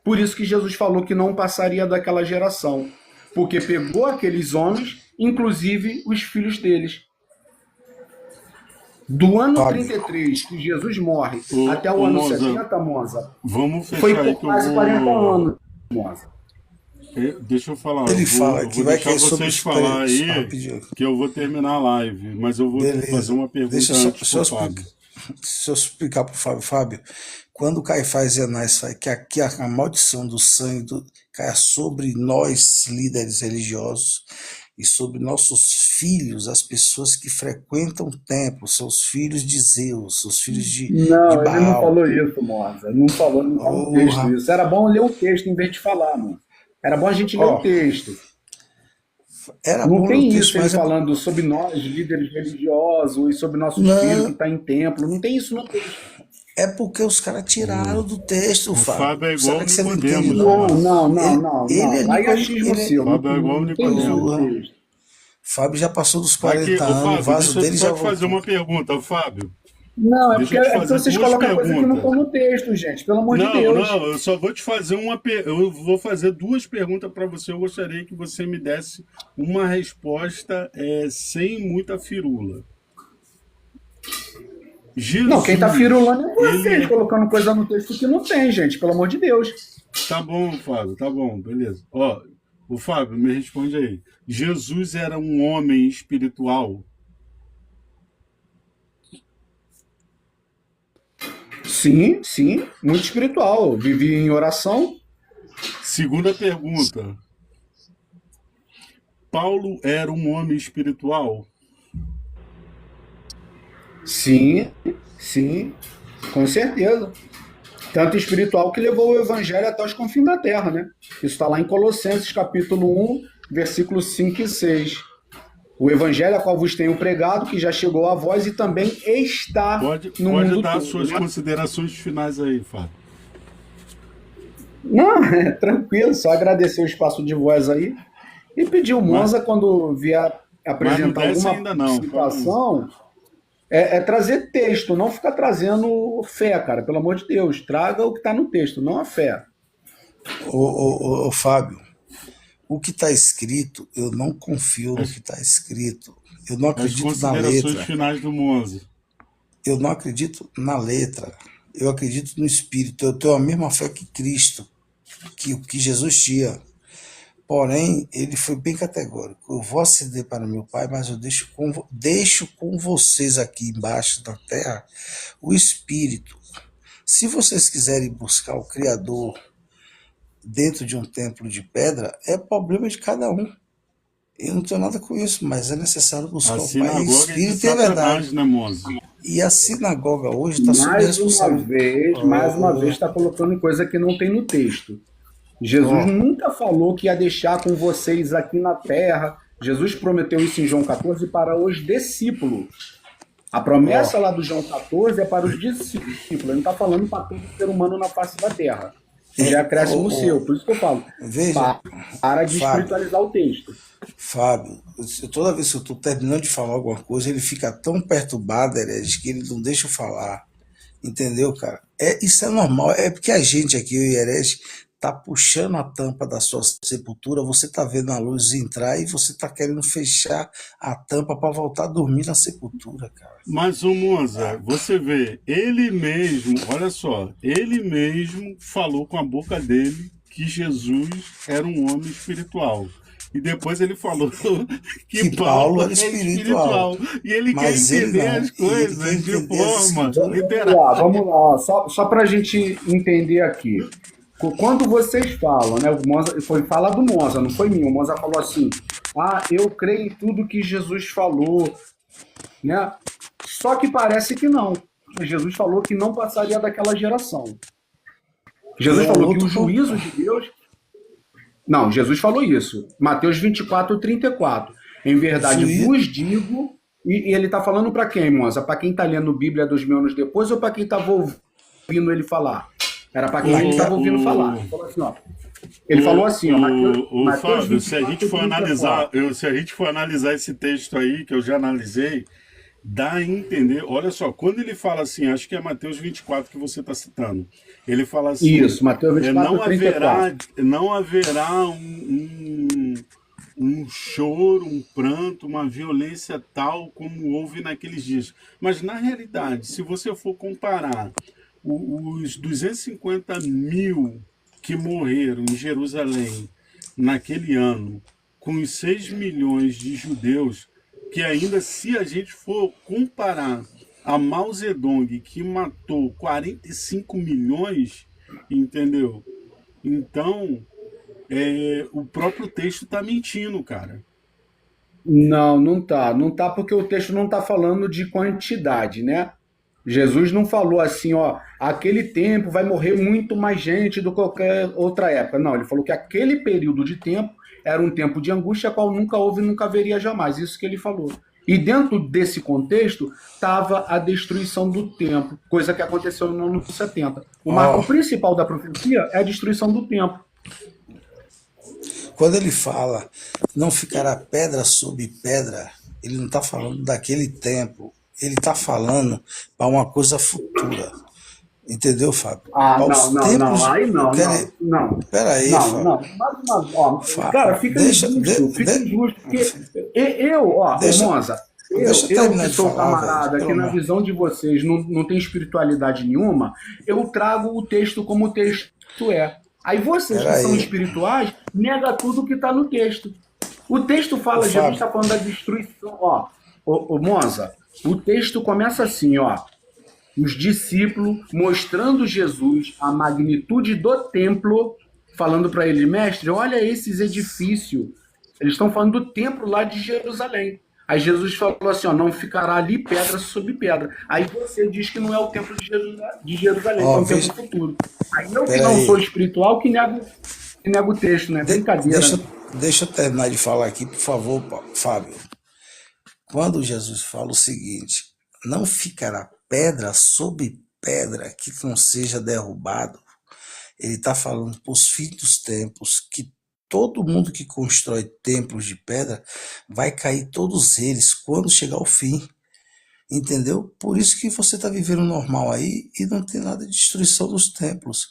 Por isso que Jesus falou que não passaria daquela geração. Porque pegou aqueles homens, inclusive os filhos deles. Do ano Fábio, 33, que Jesus morre, Ô, até o ô ano Monza, 70, Monza, vamos foi fechar aí por que eu quase 40 vou. anos, Monza. Deixa eu falar, ele fala que vou vai deixar cair sobre vocês os falar presos. aí, Rapidinho. que eu vou terminar a live, mas eu vou fazer Beleza. uma pergunta Deixa eu só, antes pro Fábio. deixa eu explicar para o Fábio. Fábio, quando Caifás e Anás fala que a maldição do sangue caia sobre nós, líderes religiosos, e sobre nossos filhos, as pessoas que frequentam o templo, seus filhos de Zeus, seus filhos de Não, ele não Baal. falou isso, Monza. Não falou, não tá no texto Porra. isso. Era bom ler o texto em vez de falar, mano. Era bom a gente ler o Ó, texto. era Não bom ler tem o texto, isso ele mas falando sobre nós, líderes religiosos, e sobre nossos filhos que não, estão em templo. Não tem isso no texto. é porque os caras tiraram do texto, O Fábio. Fábio é igual Será que você não entende, Nicodemos, não? Monza. Não. Ele é Aí é achismo Nicodemos. seu. Fábio é igual Não tem isso Nicodemos. no texto. Fábio já passou dos Aqui, 40 ô anos, o Fábio, vaso deixa eu dele só já te fazer voltou. uma pergunta, ô Fábio. Não, Deixa eu te é porque fazer vocês duas colocam coisas que não perguntas. estão no texto, gente. Pelo amor de Não, Deus. não, eu só vou te fazer eu vou fazer duas perguntas para você. Eu gostaria que você me desse uma resposta sem muita firula. Não, quem tá Jesus, firulando é vocês, ele. colocando coisa no texto que não tem, gente. Pelo amor de Deus. Tá bom, Fábio, tá bom, beleza. Ó, o Fábio, me responde aí. Jesus era um homem espiritual? Sim, muito espiritual. Vivia em oração. Segunda pergunta. Paulo era um homem espiritual? Sim, com certeza. Tanto espiritual que levou o evangelho até os confins da terra, né? Isso está lá em Colossenses, capítulo 1, versículos 5 e 6. O evangelho a qual vos tenho pregado, que já chegou a vós e também está Pode no mundo dar todo, suas né? considerações finais aí, Fábio. Não, é tranquilo, só agradecer o espaço de voz aí e pedir o Mas, Monza, quando vier mas não apresentar desce alguma ainda não. situação, é trazer texto, não ficar trazendo fé, cara, pelo amor de Deus. Traga o que está no texto, não a fé. Ô, Fábio, o que está escrito, eu não confio no que está escrito. Eu não As acredito na considerações letra. finais do Monza. Eu não acredito na letra. Eu acredito no Espírito. Eu tenho a mesma fé que Cristo, que Jesus tinha. Porém, ele foi bem categórico. Eu vou aceder para meu Pai, mas eu deixo com vocês aqui embaixo da terra o Espírito. Se vocês quiserem buscar o Criador dentro de um templo de pedra, é problema de cada um. Eu não tenho nada com isso, mas é necessário buscar A o Pai em sinagoga é de Espírito e em verdade. Satanás, né, Monza? E a sinagoga hoje está sob Mais uma responsabilidade. vez, está colocando coisa que não tem no texto. Jesus nunca falou que ia deixar com vocês aqui na terra. Jesus prometeu isso em João 14 para os discípulos. A promessa lá do João 14 é para os discípulos. Ele não está falando para todo ser humano na face da terra. Já cresce no seu. Por isso que eu falo. Veja, Para de Fábio, espiritualizar o texto. Fábio, toda vez que eu estou terminando de falar alguma coisa, ele fica tão perturbado, Herege, que ele não deixa eu falar. Entendeu, cara? Isso é normal. É porque a gente aqui, eu e Herege, tá puxando a tampa da sua sepultura, você tá vendo a luz entrar e você tá querendo fechar a tampa para voltar a dormir na sepultura, cara. Mas o Monza, você vê, ele mesmo, olha só, ele mesmo falou com a boca dele que Jesus era um homem espiritual. E depois ele falou que Paulo era espiritual. E ele Mas quer ele entender não. as coisas Ele quer de entender as forma escrituras. literal. Vamos lá. Só para a gente entender aqui. Quando vocês falam, né? O Monza, foi falar do Monza, não foi mim. O Monza falou assim: eu creio em tudo que Jesus falou, né? Só que parece que não. mas Jesus falou que não passaria daquela geração. Jesus É um falou que outro o juízo de Deus... Não, Jesus falou isso. Mateus 24, 34. Em verdade juízo. vos digo... E ele está falando para quem, moça? Para quem está lendo Bíblia 2000 anos depois ou para quem estava ouvindo ele falar? Era para quem estava ouvindo falar. Ele falou assim, ó. Ele falou assim, ó. Mateus Fábio, 24, se a gente for 34. se a gente for analisar esse texto aí, que eu já analisei, dá a entender. Olha só, quando ele fala assim, acho que é Mateus 24 que você está citando. Ele fala assim: Isso, Mateus 24, 34. não haverá um choro, um pranto, uma violência tal como houve naqueles dias. Mas, na realidade, se você for comparar os 250 mil que morreram em Jerusalém naquele ano com os 6 milhões de judeus, que ainda, se a gente for comparar a Mao Zedong, que matou 45 milhões, entendeu? Então, o próprio texto está mentindo, cara. Não, não tá. Não tá porque o texto não está falando de quantidade, né? Jesus não falou assim, ó, aquele tempo vai morrer muito mais gente do que qualquer outra época. Não, ele falou que aquele período de tempo era um tempo de angústia, qual nunca houve e nunca haveria jamais. Isso que ele falou. E dentro desse contexto estava a destruição do templo, coisa que aconteceu no ano 70. O marco principal da profecia é a destruição do templo. Quando ele fala não ficará pedra sobre pedra, ele não está falando daquele tempo. Ele está falando para uma coisa futura. Entendeu, Fábio? Ah, Para não, os não, tempos. não, aí não, Quero- não. Peraí, Não, Fábio. não. Ó, Fábio, cara, fica deixa- injusto, de- fica de- injusto, porque ô Deixa- Monza, deixa eu eu terminar que de sou falar, camarada, velho, que pelo na amor. visão de vocês não tem espiritualidade nenhuma, eu trago o texto como o texto é. Aí vocês que são Peraí. espirituais, nega tudo que está no texto. O texto fala, Ô, Jesus Fábio. está falando da destruição, ó. Ô, Monza, o texto começa assim, ó. Os discípulos mostrando Jesus a magnitude do templo, falando para ele, mestre, olha esses edifícios. Eles estão falando do templo lá de Jerusalém. Aí Jesus falou assim, ó, não ficará ali pedra sobre pedra. Aí você diz que não é o templo de Jerusalém, Ó, que é um veja- templo futuro. Aí eu que Pera não aí. sou espiritual que nego o texto, né? Brincadeira. Deixa eu terminar de falar aqui, por favor, Fábio. Quando Jesus fala o seguinte, não ficará pedra sobre pedra que não seja derrubado, ele está falando para os fins dos tempos, que todo mundo que constrói templos de pedra vai cair todos eles quando chegar o fim. Entendeu? Por isso que você está vivendo normal aí e não tem nada de destruição dos templos.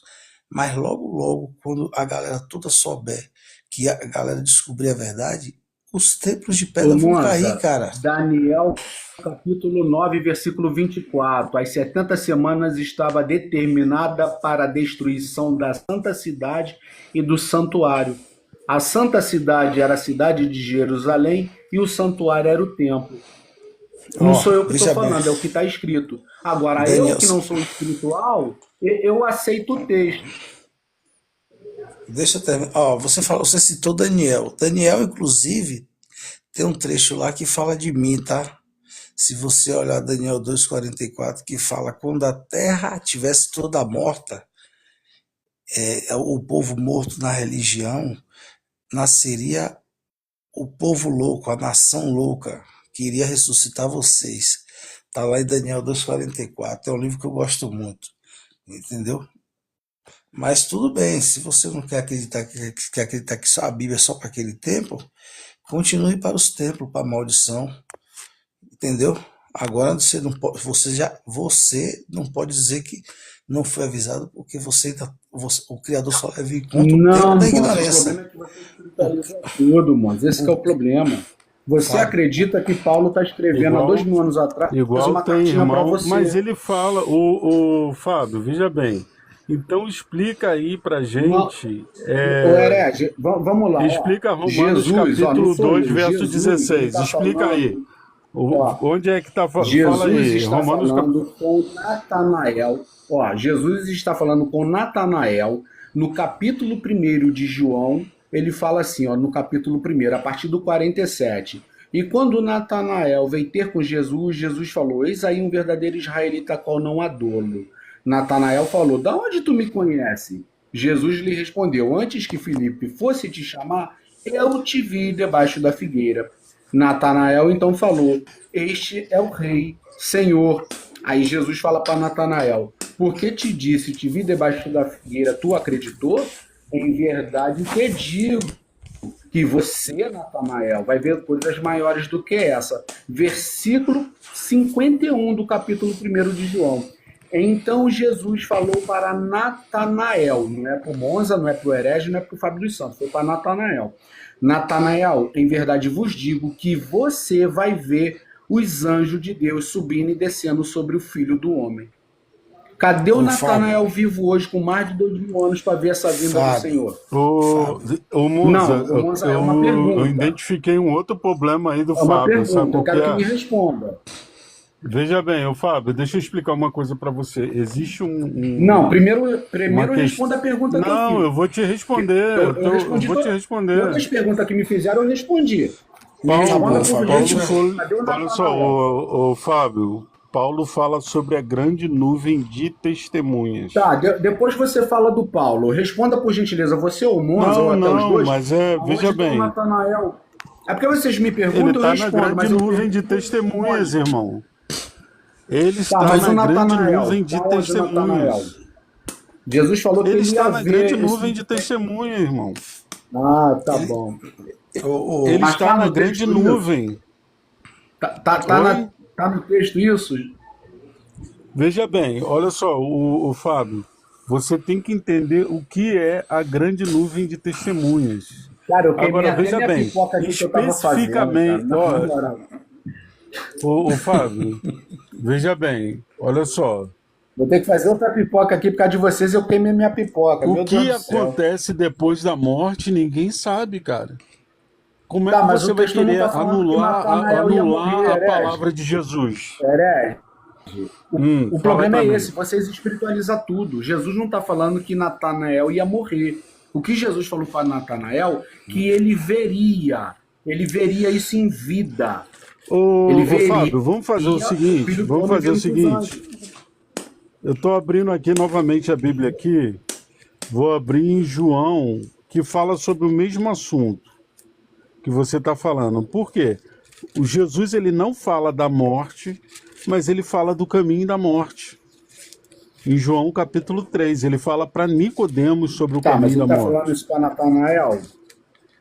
Mas logo, logo, quando a galera toda souber, que a galera descobrir a verdade, os templos de pedra Ô, vão Monza, cair, cara. Daniel, capítulo 9, versículo 24. As 70 semanas estava determinada para a destruição da santa cidade e do santuário. A santa cidade era a cidade de Jerusalém e o santuário era o templo. Não Ó, sou eu que veja estou falando, bem. é o que está escrito. Agora, Daniel, eu que não sou espiritual, eu aceito o texto. deixa eu terminar. Ó, você citou Daniel. Daniel, inclusive, tem um trecho lá que fala de mim, tá? Se você olhar Daniel 2,44, que fala quando a terra tivesse toda morta, o povo morto na religião, nasceria o povo louco, a nação louca, que iria ressuscitar vocês. Tá lá em Daniel 2,44. É um livro que eu gosto muito. Entendeu? Mas tudo bem, se você não quer acreditar que só a Bíblia é só para aquele tempo, continue para os templos, para a maldição. Entendeu? Agora você não pode, você não pode dizer que não foi avisado, porque o Criador só leva em conta o tempo Não, da moço, o ignorância. problema é que você espiritualiza tudo, moço. Esse que é o problema. Você Fábio. acredita que Paulo está escrevendo há 2000 anos atrás Igual uma tem cartinha para irmão, você. mas ele fala, o Fábio, veja bem. Então explica aí pra gente. Ô, Herege, vamos lá. Explica ó. Romanos Jesus, ó, capítulo não sou 2, eu, verso Jesus, 16. ele tá Explica falando- aí. Ó, Onde é que tá falando? Jesus Fala aí. está Romanos falando com Natanael. Ó, Jesus está falando com Natanael no capítulo 1 de João. Ele fala assim, ó, no capítulo 1, a partir do 47. E quando Natanael veio ter com Jesus, Jesus falou: Eis aí um verdadeiro israelita, qual não há dolo. Natanael falou: Da onde tu me conhece? Jesus lhe respondeu: Antes que Filipe fosse te chamar, eu te vi debaixo da figueira. Natanael então falou: Este é o rei, Senhor. Aí Jesus fala para Natanael: Porque te disse, te vi debaixo da figueira, tu acreditou? Em verdade te digo que você, Natanael, vai ver coisas maiores do que essa. Versículo 51 do capítulo 1 de João. Então Jesus falou para Natanael, não é para o Monza, não é para o Herege, não é para o Fábio dos Santos, foi para Natanael. Natanael, em verdade vos digo que você vai ver os anjos de Deus subindo e descendo sobre o Filho do Homem. Cadê o Ô, Fábio, Natanael vivo hoje com mais de 2000 anos para ver essa vinda do Fábio, Senhor? Ô Monza, Não, Monza, é uma eu pergunta. identifiquei um outro problema aí do É uma Fábio, sabe pergunta, eu qual que quero que é? me responda. Veja bem, ô Fábio, deixa eu explicar uma coisa para você. Existe Não, uma primeiro questão. responda a pergunta que eu Não, eu fiz. vou te responder, Eu eu respondi vou te responder. todas as perguntas que me fizeram, eu respondi. Me tá responda bom, por Fábio. Paulo gentileza. foi. Cadê o Olha só, Natanael? ô Fábio, Paulo fala sobre a grande nuvem de testemunhas. Tá, depois você fala do Paulo. Responda por gentileza, você ou o Monza, ou até os Não, dois, mas veja aonde está o bem, Natanael? É porque vocês me ele perguntam, eu está na respondo, mas grande eu nuvem de pergunto, você testemunhas, responde. irmão. Ele Tá, está mas o na grande Natanael, nuvem de tá onde o Natanael? testemunhas. Jesus falou que Ele ele está ia na grande ver nuvem esse... de testemunhas, irmão. Ah, tá Ele, bom. ô, Ele Mas está tá na no grande texto isso? nuvem. Oi? Tá no texto isso? Veja bem, olha só, o Fábio, você tem que entender o que é a grande nuvem de testemunhas. Cara, eu queimei Agora, até veja minha bem, pipoca aqui que eu tava fazendo, cara. especificamente, Na ó, moral. o Fábio, veja bem, olha só, Vou ter que fazer outra pipoca aqui por causa de vocês, eu queimei minha pipoca. o Meu Deus que do céu. acontece depois da morte, ninguém sabe, cara. Como é Tá, que mas você o vai texto não querer tá falando que Natanael ia anular morrer, a herege. palavra de Jesus? Herege. O Fala problema pra é mim. esse, vocês espiritualizam tudo. Jesus não está falando que Natanael ia morrer. O que Jesus falou para Natanael, que ele veria isso em vida. Ele Ô veria Fábio, vamos fazer o o seguinte, Filho do vamos Homem fazer o vindo com os anjos. seguinte. Eu estou abrindo aqui novamente a Bíblia aqui, vou abrir em João, que fala sobre o mesmo assunto que você está falando. Por quê? O Jesus ele não fala da morte, mas ele fala do caminho da morte. Em João capítulo 3, ele fala para Nicodemos sobre o Tá, mas caminho ele da está falando morte. isso para Natanael?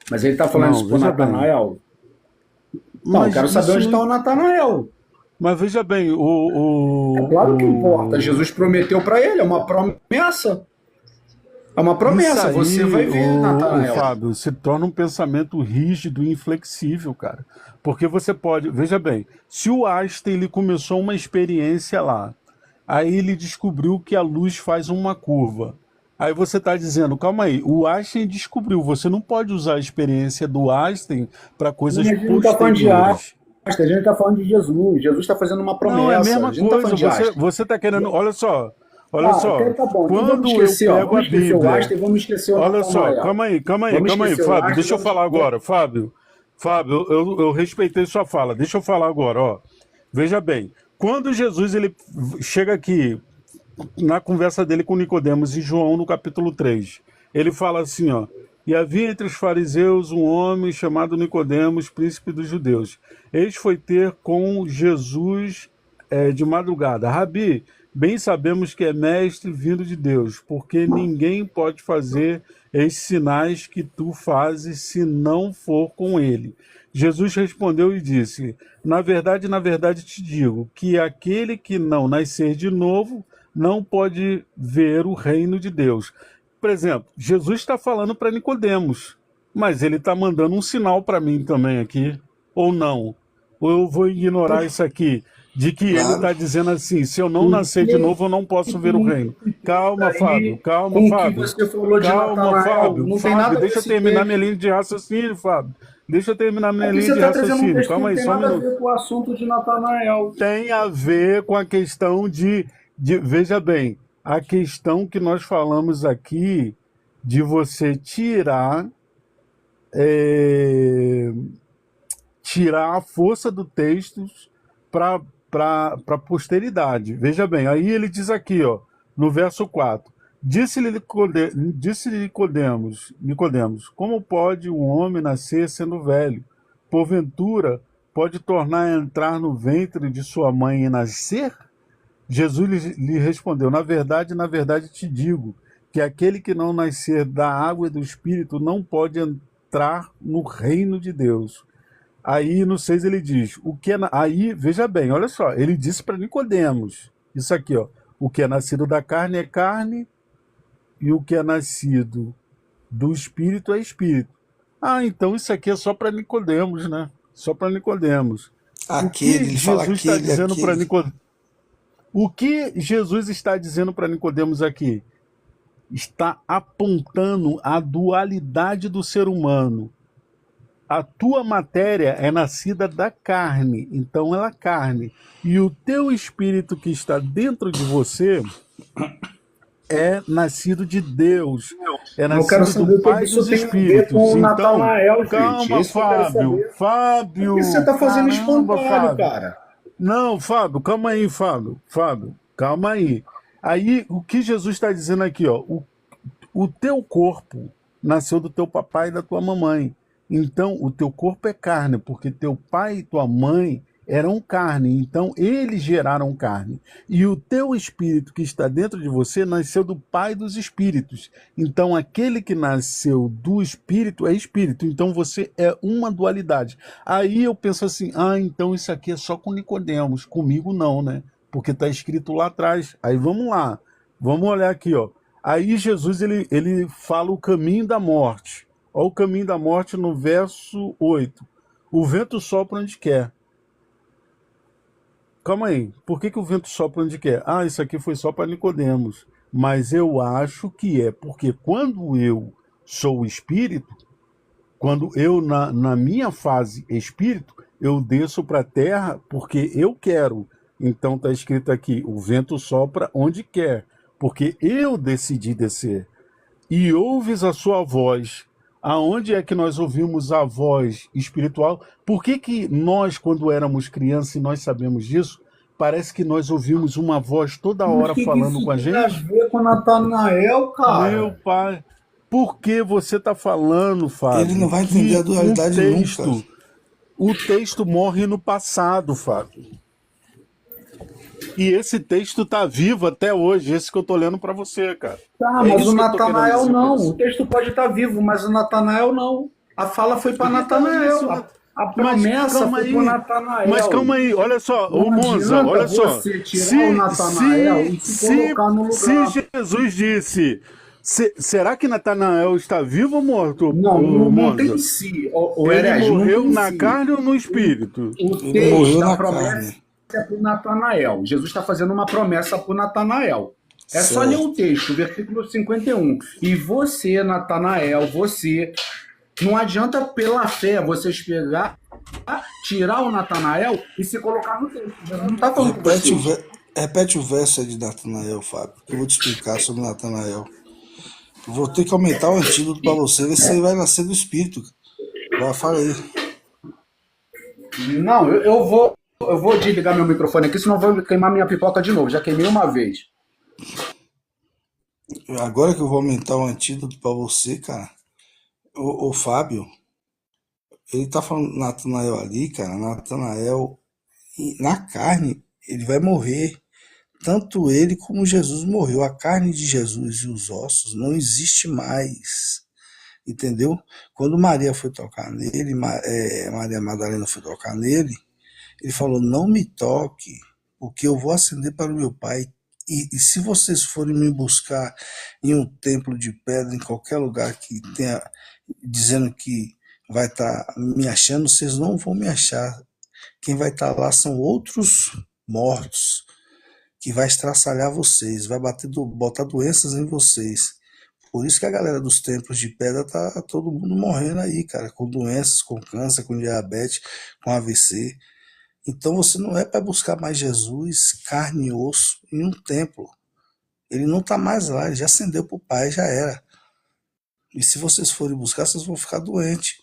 Mas ele está falando Não, isso para veja bem. Natanael? Não, eu Mas quero saber isso onde está não. o Natanael. Mas veja bem, É claro que importa. Jesus prometeu para ele, é uma promessa. É uma isso promessa, você vai aí, ver, Natanael. Fábio, se torna um pensamento rígido e inflexível, cara. Porque você pode, veja bem, se o Einstein ele começou uma experiência lá, aí ele descobriu que a luz faz uma curva. Aí você está dizendo, calma aí, o Einstein descobriu, você não pode usar a experiência do Einstein para Não, coisas mas a gente não está falando de posteriores. Einstein, a gente está falando de Jesus. Jesus está fazendo uma Não, é a promessa. A mesma gente não está coisa, falando de Einstein. você está querendo, olha Tá, só, tá bom. Então vamos quando eu esquecer, ó. pego a Vamos esquecer o Bíblia. Einstein, vamos esquecer o Olha só, Natanael. Vamos calma aí, esquecer o Fábio, Einstein, deixa eu falar agora, Fábio, eu respeitei sua fala, deixa eu falar agora, ó. Veja bem, quando Jesus ele chega aqui na conversa dele com Nicodemos em João no capítulo 3, ele fala assim, ó: "E havia entre os fariseus um homem chamado Nicodemos, príncipe dos judeus. Este foi ter com Jesus de madrugada. Rabi, bem sabemos que é mestre vindo de Deus, porque ninguém pode fazer esses sinais que tu fazes se não for com ele." Jesus respondeu e disse: na verdade te digo que aquele que não nascer de novo não pode ver o reino de Deus. Por exemplo, Jesus está falando para Nicodemos, mas ele está mandando um sinal para mim também aqui, ou não? Ou eu vou ignorar isso aqui, de que ele claro. está dizendo assim, se eu não nascer de novo, eu não posso ver o reino. Calma, Fábio, calma, Com o que Fábio. você falou de Calma, Natanael, Fábio. não tem nada a Fábio, ver deixa eu esse terminar minha texto. linha de raciocínio, Fábio. Deixa eu terminar minha Aqui linha você de está trazendo um raciocínio. texto que Calma não aí, tem só um nada a minuto. ver com o assunto de Natanael. Tem a ver com a questão veja bem, a questão que nós falamos aqui de você tirar a força do texto para a posteridade. Veja bem, aí ele diz aqui, ó, no verso 4, disse-lhe Nicodemos, como pode um homem nascer sendo velho? Porventura, pode tornar a entrar no ventre de sua mãe e nascer? Jesus lhe respondeu, na verdade te digo, que aquele que não nascer da água e do Espírito não pode entrar no reino de Deus. Aí no 6 ele diz, aí, veja bem, olha só, ele disse para Nicodemos, isso aqui, ó, o que é nascido da carne é carne, e o que é nascido do Espírito é Espírito. Ah, então isso aqui é só para Nicodemos, né? Só para Nicodemos. Aquele, ele fala Jesus está aquele, dizendo para aquele. Nicodemos? O que Jesus está dizendo para Nicodemos aqui? Está apontando a dualidade do ser humano. A tua matéria é nascida da carne, então ela é carne. E o teu espírito que está dentro de você é nascido de Deus, é Eu quero nascido saber do o que Pai isso dos tem a ver Espíritos. com o Então, Natanael, gente. calma, Isso que eu quero Fábio, saber. Fábio, Por que você tá fazendo caramba, espantalho, Fábio. cara? Não, Fábio, calma aí, Fábio, calma aí. Aí, o que Jesus está dizendo aqui, ó, o teu corpo nasceu do teu papai e da tua mamãe. Então, o teu corpo é carne, porque teu pai e tua mãe eram carne. Então, eles geraram carne. E o teu espírito que está dentro de você nasceu do pai dos espíritos. Então, aquele que nasceu do espírito é espírito. Então, você é uma dualidade. Aí eu penso assim, então isso aqui é só com Nicodemos. Comigo não, né? Porque está escrito lá atrás. Aí vamos lá. Vamos olhar aqui, ó. Aí Jesus ele fala o caminho da morte. Olha o caminho da morte no verso 8. O vento sopra onde quer. Calma aí, por que o vento sopra onde quer? Isso aqui foi só para Nicodemos. Mas eu acho que é porque quando eu sou espírito, quando eu, na minha fase espírito, eu desço para a terra porque eu quero. Então está escrito aqui, o vento sopra onde quer, porque eu decidi descer. E ouves a sua voz. Aonde é que nós ouvimos a voz espiritual? Por que nós, quando éramos crianças, e nós sabemos disso, parece que nós ouvimos uma voz toda Mas hora que falando isso com a tem a gente? ver com o Natanael, cara? Meu pai, por que você está falando, Ele Fábio, não vai entender a que dualidade nunca. o texto morre no passado, Fábio? E esse texto está vivo até hoje, esse que eu estou lendo para você, cara. Tá, É mas isso o que eu tô querendo Natanael dizer pra não. você. O texto pode estar vivo, mas o Natanael não. A fala foi para Natanael. A promessa calma foi aí, para o Natanael. mas calma aí, olha só, Não ô Monza, adianta olha só. você tirar o Natanael e se colocar no lugar. Se Jesus disse, será que Natanael está vivo ou morto, Não, ô não tem Monza? si. O Ele herege, não morreu tem na si. carne ou no espírito? O Ele texto morreu da na promessa carne. é para o Natanael. Jesus está fazendo uma promessa para o Natanael. É só ler o texto, versículo 51. E você, Natanael, você... Não adianta pela fé vocês pegar, tirar o Natanael e se colocar no texto. Jesus não está falando com vocês. Repete o verso aí de Natanael, Fábio, que eu vou te explicar sobre Natanael. Eu vou ter que aumentar o antídoto para você, ver se ele vai nascer do Espírito. Vai, fala aí. Não, eu vou desligar meu microfone aqui, senão eu vou queimar minha pipoca de novo. Já queimei uma vez. Agora que eu vou aumentar o antídoto para você, cara, o Fábio, ele tá falando Natanael ali, cara. Natanael, na carne, ele vai morrer. Tanto ele como Jesus morreu. A carne de Jesus e os ossos não existe mais. Entendeu? Quando Maria foi tocar nele, Maria Madalena foi tocar nele, ele falou, não me toque, porque eu vou ascender para o meu Pai. E se vocês forem me buscar em um templo de pedra, em qualquer lugar que tenha, dizendo que vai estar me achando, vocês não vão me achar. Quem vai estar lá são outros mortos, que vai estraçalhar vocês, vai botar doenças em vocês. Por isso que a galera dos templos de pedra tá todo mundo morrendo aí, cara, com doenças, com câncer, com diabetes, com AVC. Então você não é para buscar mais Jesus, carne e osso, em um templo. Ele não está mais lá, ele já ascendeu para o Pai, já era. E se vocês forem buscar, vocês vão ficar doentes.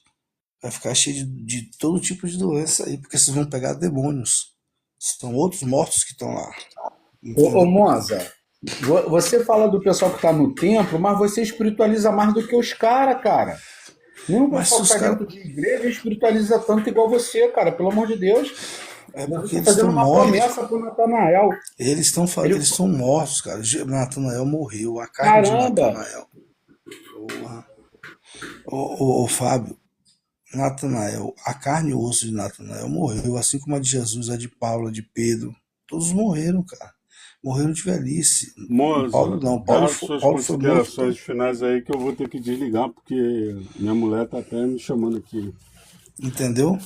Vai ficar cheio de todo tipo de doença aí, porque vocês vão pegar demônios. São outros mortos que estão lá. Ô, Entendeu? Monza, você fala do pessoal que está no templo, mas você espiritualiza mais do que os caras, cara. Nenhum Mas se pessoal que os está caras. dentro de igreja espiritualiza tanto igual você, cara. Pelo amor de Deus. É Você porque está eles fazendo estão uma mortos. promessa para o Natanael. Ele, Eles estão mortos, cara. Natanael morreu. A carne de caramba, Natanael. Porra. Ô, Fábio, Natanael, a carne e o osso de Natanael morreu, assim como a de Jesus, a de Paulo, a de Pedro. Todos morreram, cara. Morreram de velhice. Paulo Moza, não. dá as suas Paulo foi morto. considerações finais aí que eu vou ter que desligar, porque minha mulher tá até me chamando aqui. Entendeu?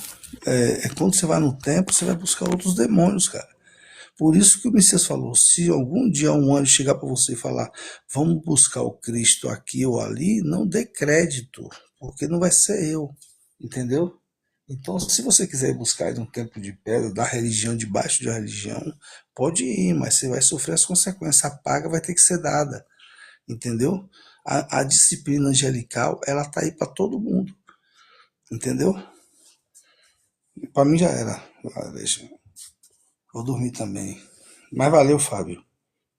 Quando você vai no templo, você vai buscar outros demônios, cara. Por isso que o Messias falou: se algum dia um anjo chegar para você e falar, vamos buscar o Cristo aqui ou ali, não dê crédito, porque não vai ser eu. Entendeu? Então, se você quiser ir buscar em um templo de pedra, da religião, debaixo de uma religião, pode ir, mas você vai sofrer as consequências. A paga vai ter que ser dada. Entendeu? A disciplina angelical, ela tá aí para todo mundo. Entendeu? Para mim já era. Deixa. Vou dormir também. Mas valeu, Fábio.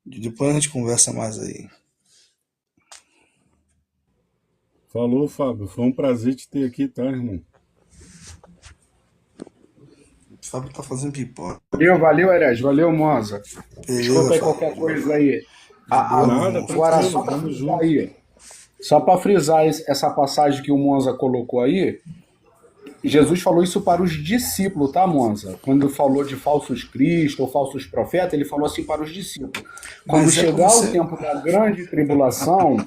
Depois a gente conversa mais aí. Falou, Fábio. Foi um prazer te ter aqui, tá, irmão? O Fábio tá fazendo pipoca. valeu, Herege. Valeu, Monza. Beleza, Desculpa aí Fábio. qualquer coisa aí. Nada, Agora, tranquilo, só para tamo frisar junto. aí, só para frisar essa passagem que o Monza colocou aí, Jesus falou isso para os discípulos, tá, Monza? Quando falou de falsos cristos ou falsos profetas, ele falou assim para os discípulos. Quando Mas é como chegar o você. tempo da grande tribulação,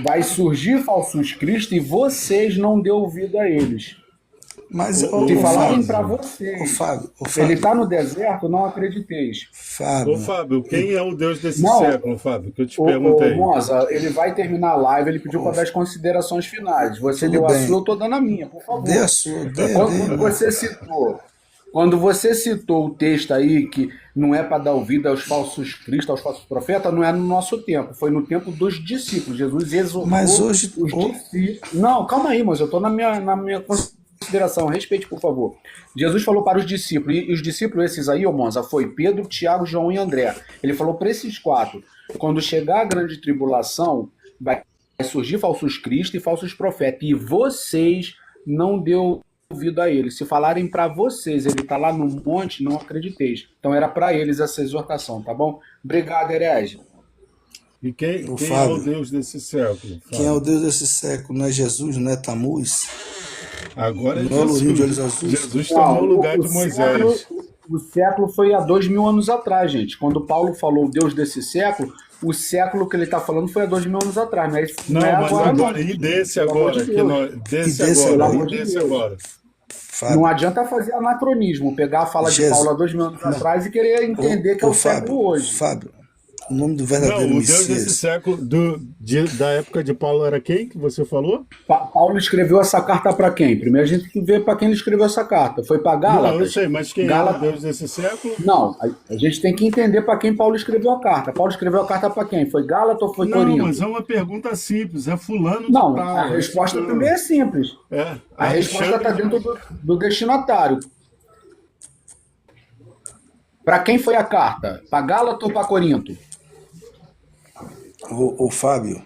vai surgir falsos cristos e vocês não dêem ouvido a eles. Mas, Se Ô, falarem Moza. para Ô vocês, Fábio, ô ele Fábio, está no deserto, não acrediteis. Ô, Fábio, Fábio, quem é o Deus desse Não, século, Fábio? Que eu te o perguntei. Moza, ele vai terminar a live, ele pediu ô, para dar as considerações finais. Você tudo deu a sua, eu bem. estou dando a minha, por Dê a favor. sua, Quando mano. você citou o texto aí que não é para dar ouvido aos falsos cristos, aos falsos profetas, não é no nosso tempo, foi no tempo dos discípulos. Jesus Mas exortou hoje. os discípulos. Não, calma aí, mas eu estou na minha consideração, respeite, por favor. Jesus falou para os discípulos, e os discípulos esses aí, ô Monza, foi Pedro, Tiago, João e André. Ele falou para esses quatro: quando chegar a grande tribulação, vai surgir falsos cristos e falsos profetas, e vocês não deu ouvido a eles. Se falarem para vocês, ele está lá no monte, não acrediteis. Então era para eles essa exortação, tá bom? Obrigado, herege. E quem é o Fábio, Deus desse século, quem é o Fábio? Deus desse século? Não é Jesus, não é Tamuz? Agora é Não é o lourinho de olhos Jesus. azuis? Jesus tomou o lugar de Moisés. O século foi há 2000 anos atrás, gente. Quando Paulo falou o Deus desse século, o século que ele está falando foi há 2000 anos atrás. Não Não, é mas agora, agora, não. e desse Pelo amor de agora? Que Deus. nós, E desse desse agora, Pelo agora? amor e de desse Deus. agora. Não Fábio, adianta fazer anacronismo, pegar a fala de Jesus. Paulo há 2000 anos Não. atrás e querer entender que é Ô o século Fábio, hoje. Fábio, o nome do Não, verdadeiro o Deus desse Messias. século, da época de Paulo era quem que você falou? Paulo escreveu essa carta para quem? Primeiro a gente tem que ver para quem ele escreveu essa carta. Foi para Não, eu Gálatas? sei, mas quem era o Deus desse século? Não, a gente tem que entender para quem Paulo escreveu a carta. Paulo escreveu a carta para quem? Foi Gálatas ou foi Não, Corinto? mas é uma pergunta simples, é fulano de Não, tal. a resposta também é simples. É, A resposta está dentro do destinatário. Para quem foi a carta? Para Gálatas ou para Corinto? Ô Fábio,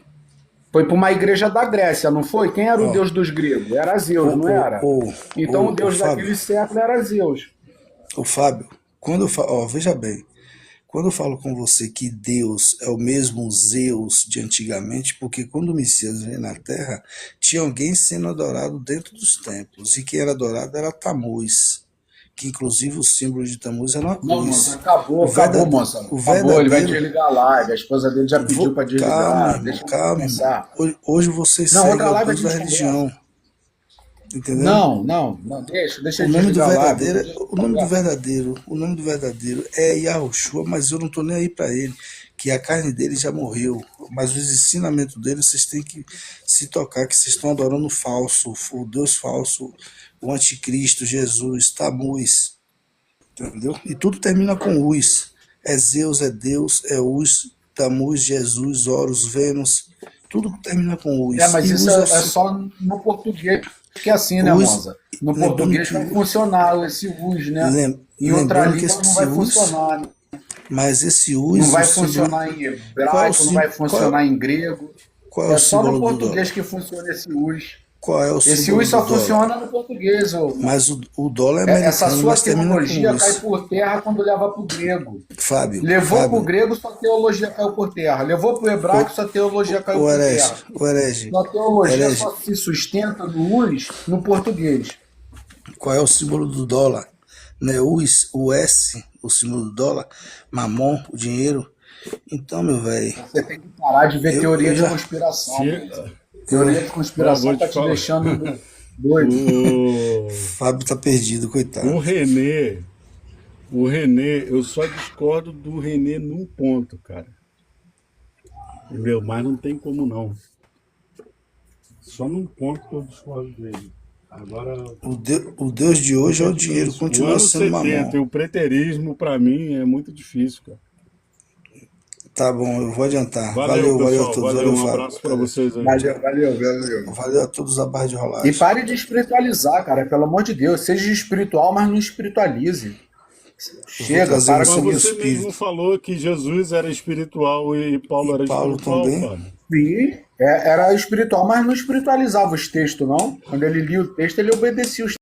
Foi para uma igreja da Grécia, não foi? Quem era o ó, deus dos gregos? Era Zeus, não era? Então o deus Fábio, daquele século era Zeus. ô Fábio, quando eu falo, ó, veja bem, quando eu falo com você que Deus é o mesmo Zeus de antigamente, porque quando o Messias veio na Terra, tinha alguém sendo adorado dentro dos templos, e quem era adorado era Tamuz, que inclusive o símbolo de Tamuz era uma Não, cruz. moça, acabou, O moça. Acabou, ele vai verdadeiro. desligar a live. A esposa dele já pediu para desligar. Calma, irmão, Deixa eu calma, irmão. começar. Hoje você Não, segue outra ao live a Deus da gente religião, entendeu? Não, deixa O ele nome do desligar a live. verdadeiro, o nome do verdadeiro é Yahushua, mas eu não estou nem aí para ele, que a carne dele já morreu, mas os ensinamentos dele vocês têm que se tocar, que vocês estão adorando o falso, o Deus falso, o anticristo, Jesus, Tamuz, entendeu? E tudo termina com Uz, é Zeus, é Deus, é Uz, Tamuz, Jesus, Horus, Vênus, tudo termina com Uz. Mas E isso Uz é só no português. que é assim, né, Us, Monza? No lembrando português que, vai funcionar esse us, né? Em outra lembrando que língua não esse vai us, funcionar, né? mas esse Não us, o vai símbolo, funcionar em qual é o hebraico, não vai símbolo, funcionar em grego. qual é o É só no símbolo do português dólar? que funciona esse us. Qual é o Esse símbolo us do só dólar? funciona no português, ô Mas Monza. o dólar é Essa americano, sua mas termina com teologia cai us. por terra quando leva para o grego. Fábio, Levou para o Fábio, grego, sua teologia caiu por terra. Levou para o hebraico, o, sua teologia caiu o por herege, terra. o herege, Sua teologia herege, só se sustenta no us no português. qual é o símbolo do dólar? Não é o S, o símbolo do dólar? Mamon, o dinheiro? Então, meu velho, Você tem que parar de ver eu teoria de já. conspiração, Se, Monza. Teoria de ó, conspiração vou tá te te falar. deixando doido. O, Fábio tá perdido, o coitado. René, o René, eu só discordo do René num ponto, cara. Entendeu? Mas não tem como não. Só num ponto que eu discordo dele. Agora, O Deus de hoje é o porque dinheiro, o continua ano sendo 70 e mamão. o preterismo, pra mim, é muito difícil, cara. Tá bom, eu vou adiantar. Valeu, Valeu a pessoal. todos. Valeu, Valeu, um Fábio. abraço pra vocês aí. Valeu. Valeu a todos a barra de E rolagem. pare de espiritualizar, cara. Pelo amor de Deus. Seja espiritual, mas não espiritualize. Eu vou Chega, trazer para Mas você com meu você isso. mesmo espírito. falou que Jesus era espiritual e Paulo E era Paulo espiritual, também. Fábio. Sim, era espiritual, mas não espiritualizava os textos, não. Quando ele lia o texto, ele obedecia os